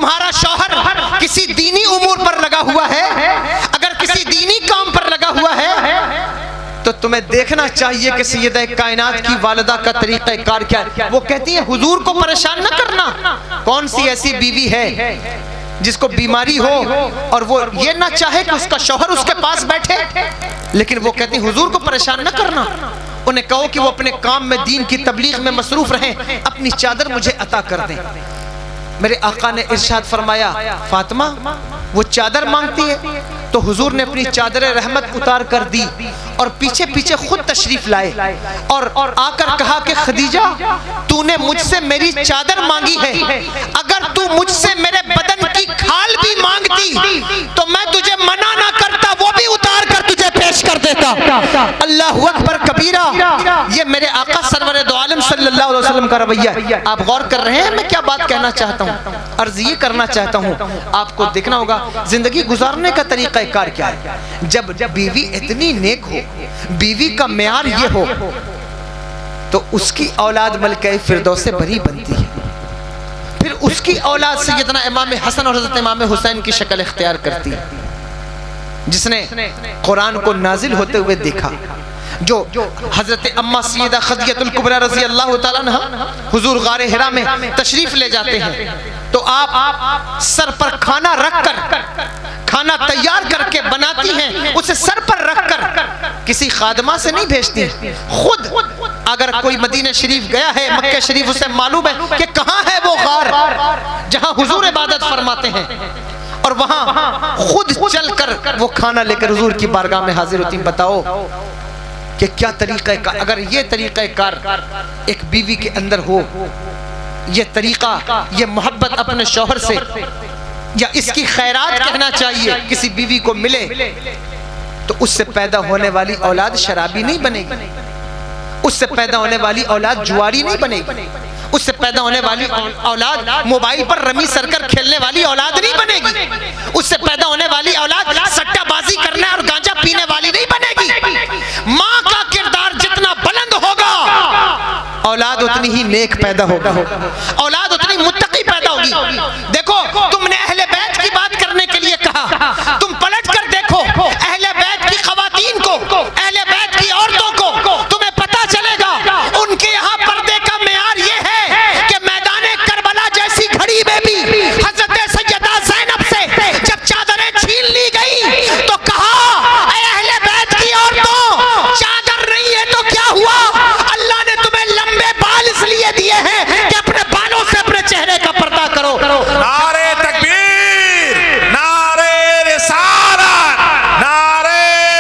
تمہارا شوہر کسی دینی امور پر لگا ہوا ہے، اگر کسی دینی کام پر لگا ہوا ہے، تو تمہیں دیکھنا چاہیے کہ سیدہ کائنات کی والدہ کا طریقہ کار کیا ہے۔ وہ کہتی ہیں حضور کو پریشان نہ کرنا۔ کون سی ایسی بیوی ہے جس کو بیماری ہو اور وہ یہ نہ چاہے کہ اس کا شوہر اس کے پاس بیٹھے، لیکن وہ کہتی ہیں حضور کو پریشان نہ کرنا، انہیں کہو کہ وہ اپنے کام میں دین کی تبلیغ میں مصروف رہیں، اپنی چادر مجھے عطا کر دیں۔ میرے آقا نے ارشاد فرمایا فاطمہ وہ چادر مانگتی ہے، تو حضور نے اپنی چادر رحمت اتار کر دی اور پیچھے پیچھے خود تشریف لائے اور آ کر کہا کہ خدیجہ تو نے مجھ سے میری چادر مانگی ہے، اگر تو مجھ سے میرے بدن کی کھال بھی مانگتی تو میں تجھے منع نہ کرتا، وہ بھی اتار کر تجھے پیش کر دیتا۔ اللہ اکبر کبیرہ، یہ میرے آقا سرور دو عالم صلی اللہ علیہ وسلم کا رویہ ہے۔ آپ غور کر رہے ہیں میں کیا بات کہنا چاہتا ہوں؟ عرض یہ کرنا چاہتا ہوں آپ کو دیکھنا ہوگا زندگی گزارنے کا طریقہ کار کیا ہے۔ جب بیوی اتنی نیک ہو، بیوی کا معیار یہ ہو، تو اس کی اولاد ملکہ فردوس بری بنتی ہے، پھر اس کی اولاد سیدنا امام حسن اور حضرت امام حسین کی شکل اختیار کرتی ہے۔ جس نے قرآن کو نازل ہوتے ہوئے دیکھا، جو حضرت اماں سیدہ خدیجہ الکبریٰ رضی اللہ تعالیٰ عنہ حضور غار حرا میں تشریف لے جاتے ہیں، تو آپ سر پر کھانا رکھ کر، کھانا تیار کر کے بناتی ہیں، اسے سر پر رکھ کر کسی خادمہ سے نہیں بھیجتی، خود اگر کوئی مدینہ شریف گیا ہے، مکہ شریف، اسے معلوم ہے کہ کہاں ہے وہ غار جہاں حضور عبادت فرماتے ہیں، اور وہاں خود چل کر وہ کھانا لے کر حضور کی بارگاہ میں حاضر ہوتی ہیں۔ بتاؤ کہ کیا طریقہ کار، اگر یہ طریقہ کار ایک بیوی کے اندر ہو، یہ طریقہ، یہ محبت اپنے شوہر سے، یا اس کی خیرات کہنا چاہیے، کسی بیوی کو ملے تو اس سے پیدا ہونے والی اولاد شرابی نہیں بنے گی، اس سے پیدا ہونے والی اولاد جواری نہیں بنے گی، اس سے پیدا ہونے والی اولاد موبائل پر رمی سرکر کھیلنے والی اولاد نہیں بنے گی، اس سے پیدا ہونے والی اولاد سٹہ بازی کرنے اور گانجا پینے والی نہیں بنے گی۔ ماں کا کردار جتنا بلند ہوگا اولاد اتنی ہی نیک پیدا ہوگا، اولاد اتنی متقی پیدا ہوگی۔ دیکھو تم نے اہل بیت کی بات کرنے کے لیے کہا، تم پلٹ کر دیکھو اہل بیت کی خواتین کو، اہل بیت کی عورتوں کو، تمہیں پتہ چلے گا ان کے یہاں پردے کا معیار یہ ہے کہ میدان کربلا جیسی گھڑی میں بھی حضرت سیدہ زینب سے جب چادریں چھین لی گئی تو کہا اے اہل بیت کی عورتوں، چادر نہیں ہے تو کیا ہوا؟ اللہ نے تمہیں لمبے بال اس لیے دیے ہیں کہ اپنے بالوں سے اپنے چہرے کا پردہ کرو۔ نعرہ تکبیر، نعرہ رسالت، نعرہ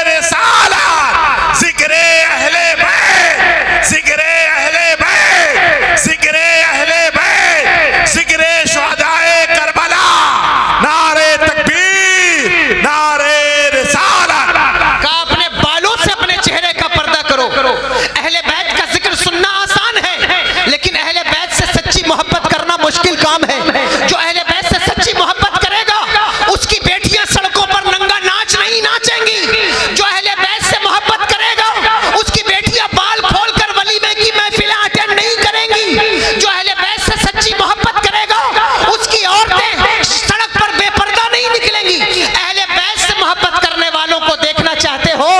رسالت، ذکر اہل بیت، ذکر اہل بیت، ذکر اہل بیت، ذکر شہدائے کربلا، نعرہ تکبیر، نعرہ رسالت۔ کہا اپنے بالوں سے اپنے چہرے کا پردہ کرو۔ اہل بیت کا ذکر سننا آسان ہے، لیکن اہل بیت سے سچی محبت کرنا مشکل کام ہے۔ جو اہل بیت سے سچی محبت کرے گا اس کی بیٹیاں سڑکوں پر ننگا ناچ نہیں ناچیں گی۔ جو اہل بیت سے محبت کرے گا اس کی بیٹیاں بال کھول کر ولیمے کی محفلیں اٹینڈ نہیں کریں گی۔ جو اہل بیت سے سچی محبت کرے گا اس کی عورتیں سڑک پر بے پردہ نہیں نکلیں گی۔ اہل بیت سے محبت کرنے والوں کو دیکھنا چاہتے ہو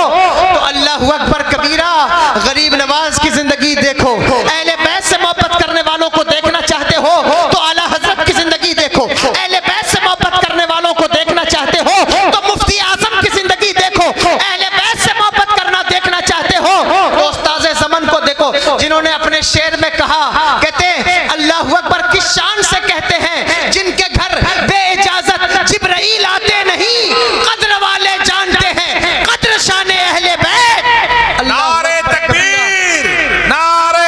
تو اللہ اکبر کبیرہ، غریب نواز کی زندگی دیکھو۔ اہل بیت سے محبت کرنے والوں کو دیکھنا چاہتے ہو تو اعلیٰ حضرت کی زندگی دیکھو۔ اہل بیت سے محبت کرنے والوں کو دیکھنا چاہتے ہو تو مفتی اعظم کی زندگی دیکھو۔ اہل بیت سے محبت کرنا دیکھنا چاہتے ہو تو استاذ زمن کو دیکھو، جنہوں نے اپنے شعر میں کہا، کہتے ہیں اللہ اکبر کس شان سے کہتے ہیں جن کے گھر بے اجازت جبرائیل آتے نہیں، قدر والے جانتے ہیں قدر شان اہل بیت۔ نعرہ تکبیر، نعرہ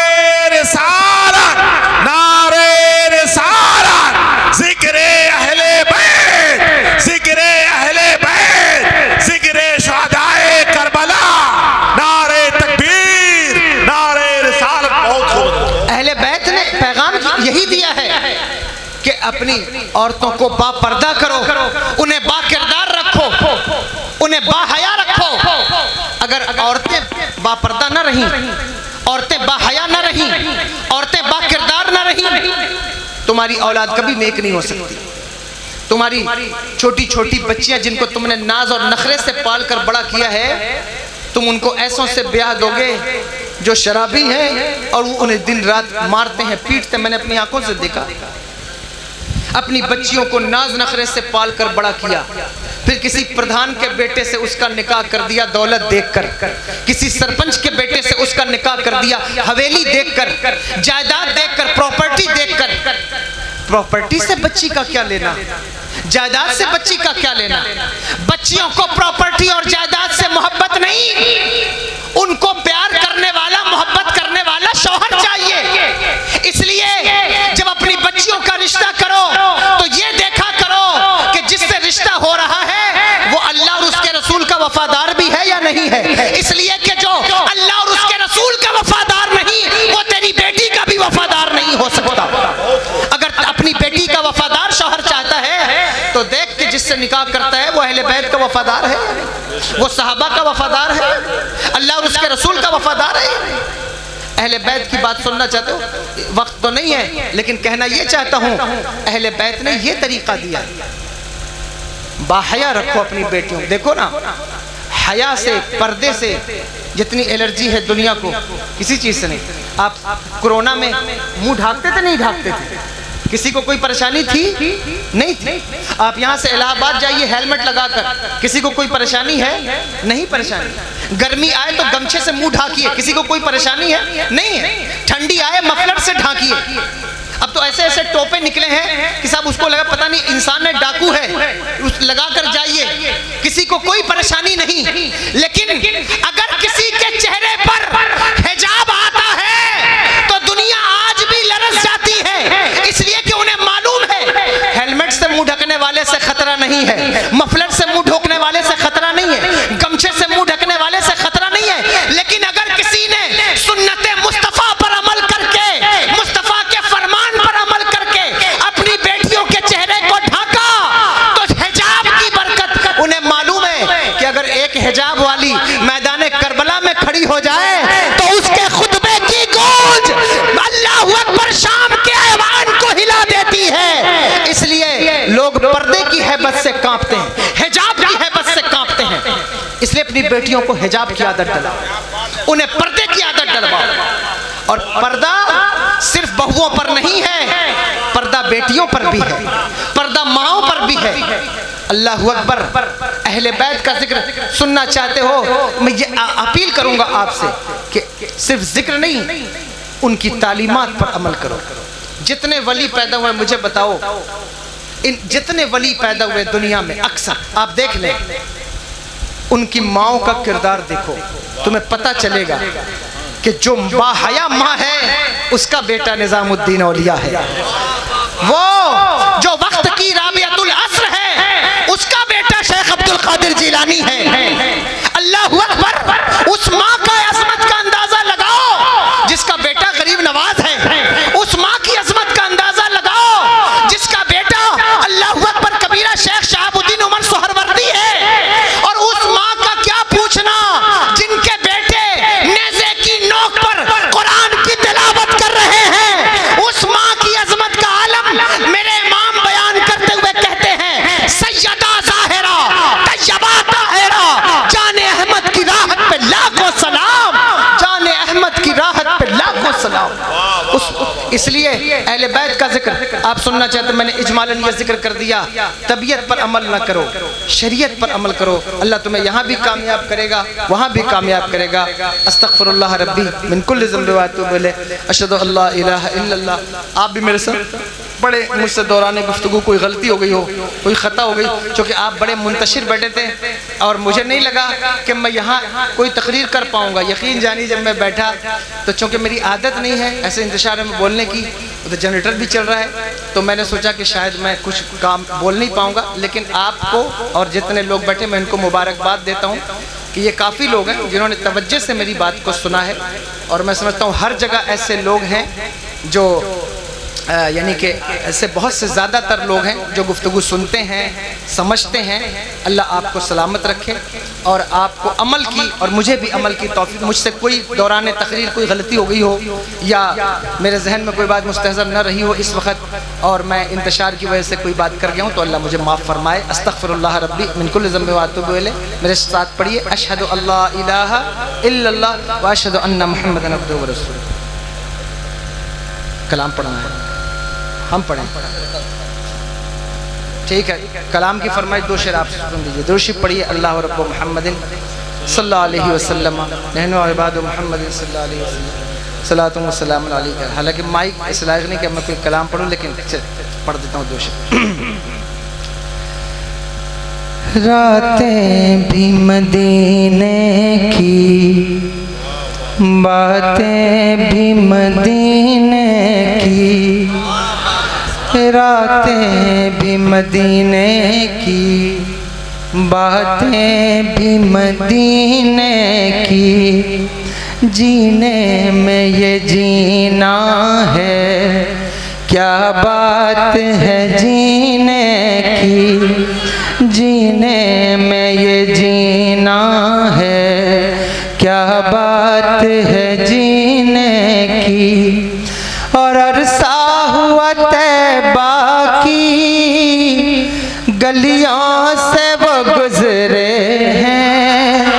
رسالت، نعرہ رسالت، ذکر اہل بیت، ذکر اہل بیت، ذکر شہدائے کربلا، نعرہ تکبیر، نعرہ رسالت۔ بہت خوب۔ اہل بیت نے پیغام یہی دیا ہے کہ اپنی عورتوں کو با پردہ کرو، انہیں با کردار رکھو، انہیں با حیا رکھو۔ اگر عورتیں با پردہ نہ رہیں، عورتیں با حیا نہ رہیں، عورتیں با کردار نہ رہیں، تمہاری اولاد کبھی نیک نہیں ہو سکتی۔ تمہاری چھوٹی چھوٹی بچیاں جن کو تم نے ناز اور نخرے سے پال کر بڑا کیا ہے، تم ان کو ایسوں سے بیاہ دو گے جو شرابی ہیں اور وہ انہیں دن رات مارتے ہیں، پیٹتے. میں نے اپنی آنکھوں سے دیکھا. اپنی بچیوں کو ناز نخرے سے پال کر بڑا کیا، پھر کسی پردھان کے بیٹے سے اس کا نکاح کر دیا دولت دیکھ کر، کسی سرپنچ کے بیٹے سے اس کا نکاح کر دیا حویلی دیکھ کر، جائیداد دیکھ کر، پراپرٹی دیکھ کر. پراپرٹی سے بچی کا کیا لینا، جائیداد سے بچی کا کیا لینا؟ بچیوں کو پراپرٹی اور جائیداد سے محبت نہیں، ان کو پیار کرنے والا، محبت کرنے والا شوہر چاہیے. اس لیے جب اپنی بچیوں کا رشتہ کرو تو یہ دیکھا کرو کہ جس سے رشتہ ہو رہا ہے وہ اللہ اور اس کے رسول کا وفادار بھی ہے یا نہیں ہے. اس لیے کہ جو اللہ اور اس کے رسول کا وفادار نہیں وہ تیری بیٹی کا بھی وفادار نہیں ہو سکتا. اگر اپنی بیٹی کا وفادار شوہر چاہتا ہے تو دیکھ کہ جس سے نکاح کرتا ہے وہ اہل بیت کا وفادار ہے، وہ صحابہ کا وفادار ہے، اللہ اور اس کے رسول کا وفادار ہے. اہل بیت کی بات سننا چاہتے ہو؟ وقت تو نہیں ہے لیکن کہنا یہ چاہتا ہوں، اہل بیت نے یہ طریقہ دیا. باحیا رکھو اپنی بیٹیوں. دیکھو نا، حیا سے، پردے سے جتنی الرجی ہے دنیا کو کسی چیز سے نہیں. آپ کرونا میں منہ ڈھانکتے تھے نہیں ڈھانکتے تھے؟ کسی کو کوئی پریشانی تھی؟ نہیں تھی. آپ یہاں سے الہ آباد جائیے ہیلمٹ لگا کر، کسی کو کوئی پریشانی ہے؟ نہیں پریشانی. گرمی آئے تو گمچھے سے منہ ڈھانکیے، کسی کو کوئی پریشانی ہے؟ نہیں ہے. ٹھنڈی آئے مفلر سے ڈھانکیے. اب تو ایسے ایسے ٹوپے نکلے ہیں کہ صاحب اس کو لگا پتہ نہیں انسان نے ڈاکو ہے، لگا کر جائیے، کسی کو کوئی پریشانی نہیں. لیکن اگر کسی کے چہرے پر حجاب آتا ہے تو دنیا آج بھی لرز جاتی ہے، اس لیے کہ انہیں معلوم ہے ہیلمٹ سے منہ ڈھکنے والے سے خطرہ نہیں ہے، مفلر سے منہ ڈھکنے والے سے خطرہ نہیں ہے، گمچھے سے منہ ڈھکنے والے سے خطرہ نہیں ہے. لیکن اگر کسی نے سنت مصطفیٰ پر عمل کر کے، مصطفیٰ کے فرمان پر عمل کر کے اپنی بیٹیوں کے چہرے کو ڈھانکا تو حجاب کی برکت، انہیں معلوم ہے کہ اگر ایک حجاب والی میدان کربلا میں کھڑی ہو جائے تو اس کے خطبے کی گونج اللہ اکبر شام کے ایوان کو ہلا دیتی ہے. اس لیے لوگ پردے کی ہیبت سے کانپتے ہیں، حجاب کی ہیبت سے کانپتے ہیں. اس لیے اپنی بیٹیوں کو حجاب کی عادت ڈلواؤ، انہیں پردے کی عادت ڈلواؤ. اور پردہ صرف بہوؤں پر نہیں ہے، پردہ بیٹیوں پر بھی ہے، پردہ ماؤں پر بھی ہے. اللہ اکبر. اہل بیت کا ذکر سننا چاہتے ہو، میں یہ اپیل کروں گا آپ سے کہ صرف ذکر نہیں، ان کی تعلیمات پر عمل کرو. جتنے ولی پیدا ہوئے مجھے بتاؤ، جتنے ولی پیدا ہوئے دنیا میں اکثر آپ دیکھ لیں، ان کی ماؤں کا کردار دیکھو، تمہیں پتہ چلے گا کہ جو باحیا ماں ہے اس کا بیٹا نظام الدین اولیاء ہے، وہ جو وقت کی رابعۃ العصر ہے اس کا بیٹا شیخ عبد القادر جیلانی ہے. اللہ اکبر. اس ماں کا عظمت کا اندازہ لگاؤ جس کا بیٹا غریب نواز ہے، اس ماں کی عظمت کا اندازہ لگاؤ جس کا بیٹا اللہ اکبر کبیرہ شیخ شہاب الدین عمر سہروردی ہے. اور اس ماں کا کیا پوچھنا جن کے بیٹے نیزے کی نوک پر قرآن کی تلاوت کر رہے ہیں. اس ماں کی عظمت کا عالم میرے امام بیان کرتے ہوئے کہتے ہیں، سیدہ ظاہرہ طیبہ طاہرہ، جان احمد کی راحت پہ لاکھوں سلام، جان احمد کی راحت پہ لاکھوں سلام. اس لیے اہل بیت کا ذکر آپ سننا چاہتے، میں نے اجمالاً یہ ذکر کر دیا. طبیعت پر عمل نہ کرو، شریعت پر عمل کرو. اللہ تمہیں یہاں بھی کامیاب کرے گا، وہاں بھی کامیاب کرے گا. استغفر اللہ ربی من کل ذنب و اتوب الیہ، اشہد ان لا الہ الا اللہ. آپ بھی میرے ساتھ بڑے مجھ سے دوران گفتگو کوئی غلطی ہو گئی ہو، کوئی خطا ہو گئی، چونکہ آپ بڑے منتشر بیٹھے تھے اور مجھے نہیں لگا کہ میں یہاں کوئی تقریر کر پاؤں گا. یقین جانی جب میں بیٹھا تو چونکہ میری عادت نہیں ہے ایسے انتشار میں بولنے کی، تو جنریٹر بھی چل رہا ہے، تو میں نے سوچا کہ شاید میں کچھ کام بول نہیں پاؤں گا. لیکن آپ کو اور جتنے لوگ بیٹھے میں ان کو مبارکباد دیتا ہوں کہ یہ کافی لوگ ہیں جنہوں نے توجہ سے میری بات کو سنا ہے. اور میں سمجھتا ہوں ہر جگہ ایسے لوگ ہیں جو یعنی کہ ایسے بہت سے زیادہ تر لوگ ہیں جو گفتگو سنتے ہیں سمجھتے ہیں. اللہ آپ کو سلامت رکھے اور آپ کو عمل کی اور مجھے بھی عمل کی توفیق. مجھ سے کوئی دوران تقریر کوئی غلطی ہو گئی ہو یا میرے ذہن میں کوئی بات مستحضر نہ رہی ہو اس وقت اور میں انتشار کی وجہ سے کوئی بات کر گیا ہوں تو اللہ مجھے معاف فرمائے. استغفر اللہ ربی من کل ذنب واتوب الیہ. میرے ساتھ پڑھیے اشہد اللہ الہ الا اللہ واشہد ان محمدا عبدہ ورسولہ. کلام پڑھنا ہے ہم پڑھیں ٹھیک ہے. کلام کی فرمائش 2 شعر آپ سن لیجیے. درود شریف پڑھیے. اللہ رب محمد صلی اللہ علیہ وسلم نحن عباد محمد صلی اللہ علیہ وسلم صلاۃ و سلام علیک. حالانکہ مائک اس لائق نہیں کہ میں کوئی کلام پڑھوں لیکن پڑھ دیتا ہوں 2 شعر. راتیں بھی مدینے کی باتیں بھی مدینے کی راتیں بھی مدینے کی باتیں بھی مدینے کی. جینے میں یہ جینا ہے کیا بات ہے جینے کی. جینے میں یہ جینا ہے کیا بات ہے جینے کی. اور عرصہ ہوا طیبہ کی گلیوں سے وہ گزرے ہیں.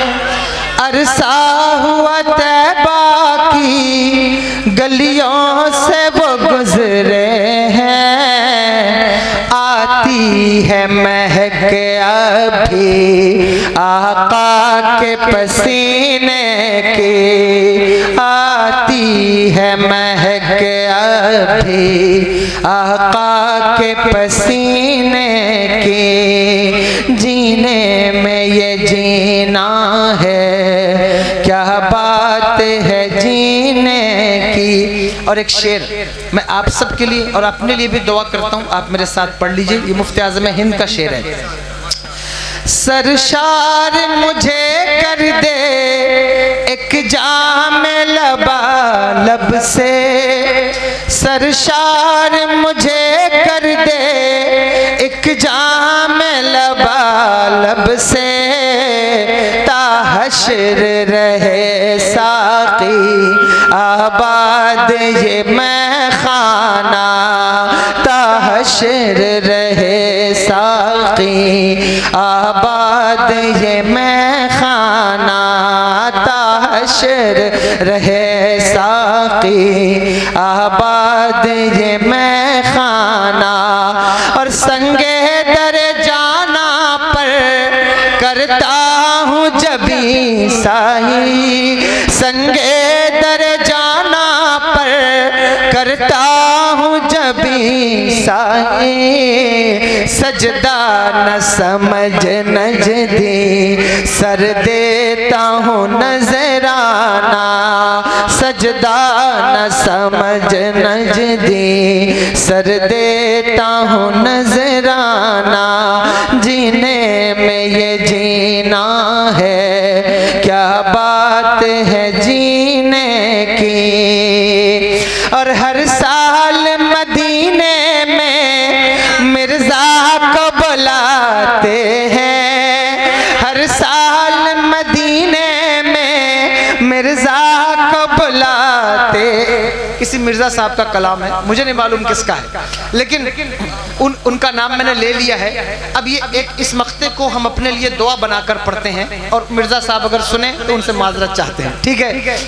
عرصہ ہوا طیبہ کی گلیوں سے وہ گزرے ہیں. آتی ہے مہک ابھی آقا کے پسینے کی. آتی ہے مہک ابھی آقا کے پسینے کی. جینے میں یہ جینا ہے کیا بات ہے جینے کی. اور ایک شعر میں آپ سب کے لیے اور اپنے لیے بھی دعا کرتا ہوں, آپ میرے ساتھ پڑھ لیجئے. یہ مفتی اعظم ہند کا شعر ہے. سرشار مجھے کر دے ایک جام لبالب سے. سرشار مجھے کر دے ایک جام لبالب سے. تا حشر رہے ساقی آباد یہ میں خانہ. تا حشر رہے ساقی آباد یہ میں خانہ. تا حشر رہے ساقی آباد یہ میں خانہ. اور سنگے در جانا پر کرتا ہوں جبیں سائی. سنگے در جانا پر کرتا ہوں جبیں سائی. سجدہ نہ سمجھ نجدی سر دیتا ہوں نذرانہ. سجدہ نہ سمجھ نجدی سر دیتا ہوں نذرانہ. جینے میں یہ جینا ہے کیا بات ہے جینے کی. اور ہر سال مدینے میں مرزا کو بلاتے ہیں. ہر سال مدینے میں مرزا کو بلاتے. کسی مرزا صاحب کا کلام ہے, مجھے نہیں معلوم کس کا ہے لیکن ان کا نام میں نے لے لیا ہے. اب یہ ایک اس مقطع کو ہم اپنے لیے دعا بنا کر پڑھتے ہیں اور مرزا صاحب اگر سنیں تو ان سے معذرت چاہتے ہیں. ٹھیک ہے.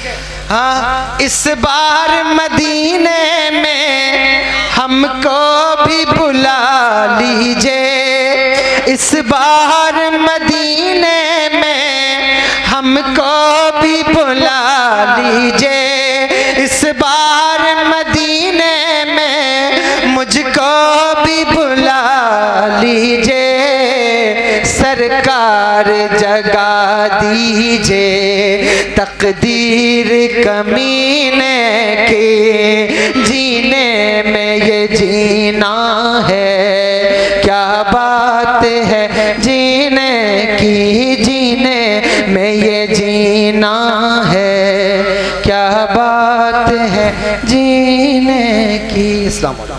ہاں اس بار مدینے میں ہم کو بھی بلا لیجئے. اس بار مدینے میں ہم کو بھی بلا لیجئے. اس بار مدینے میں مجھ کو بھی بلا لیجئے. سرکار جگا دیجئے تقدیر کمینے کی. جینے میں یہ جینا ہے کیا بات ہے جینے کی. جینے میں یہ جینا ہے کیا بات ہے جینے کی. السلام علیکم.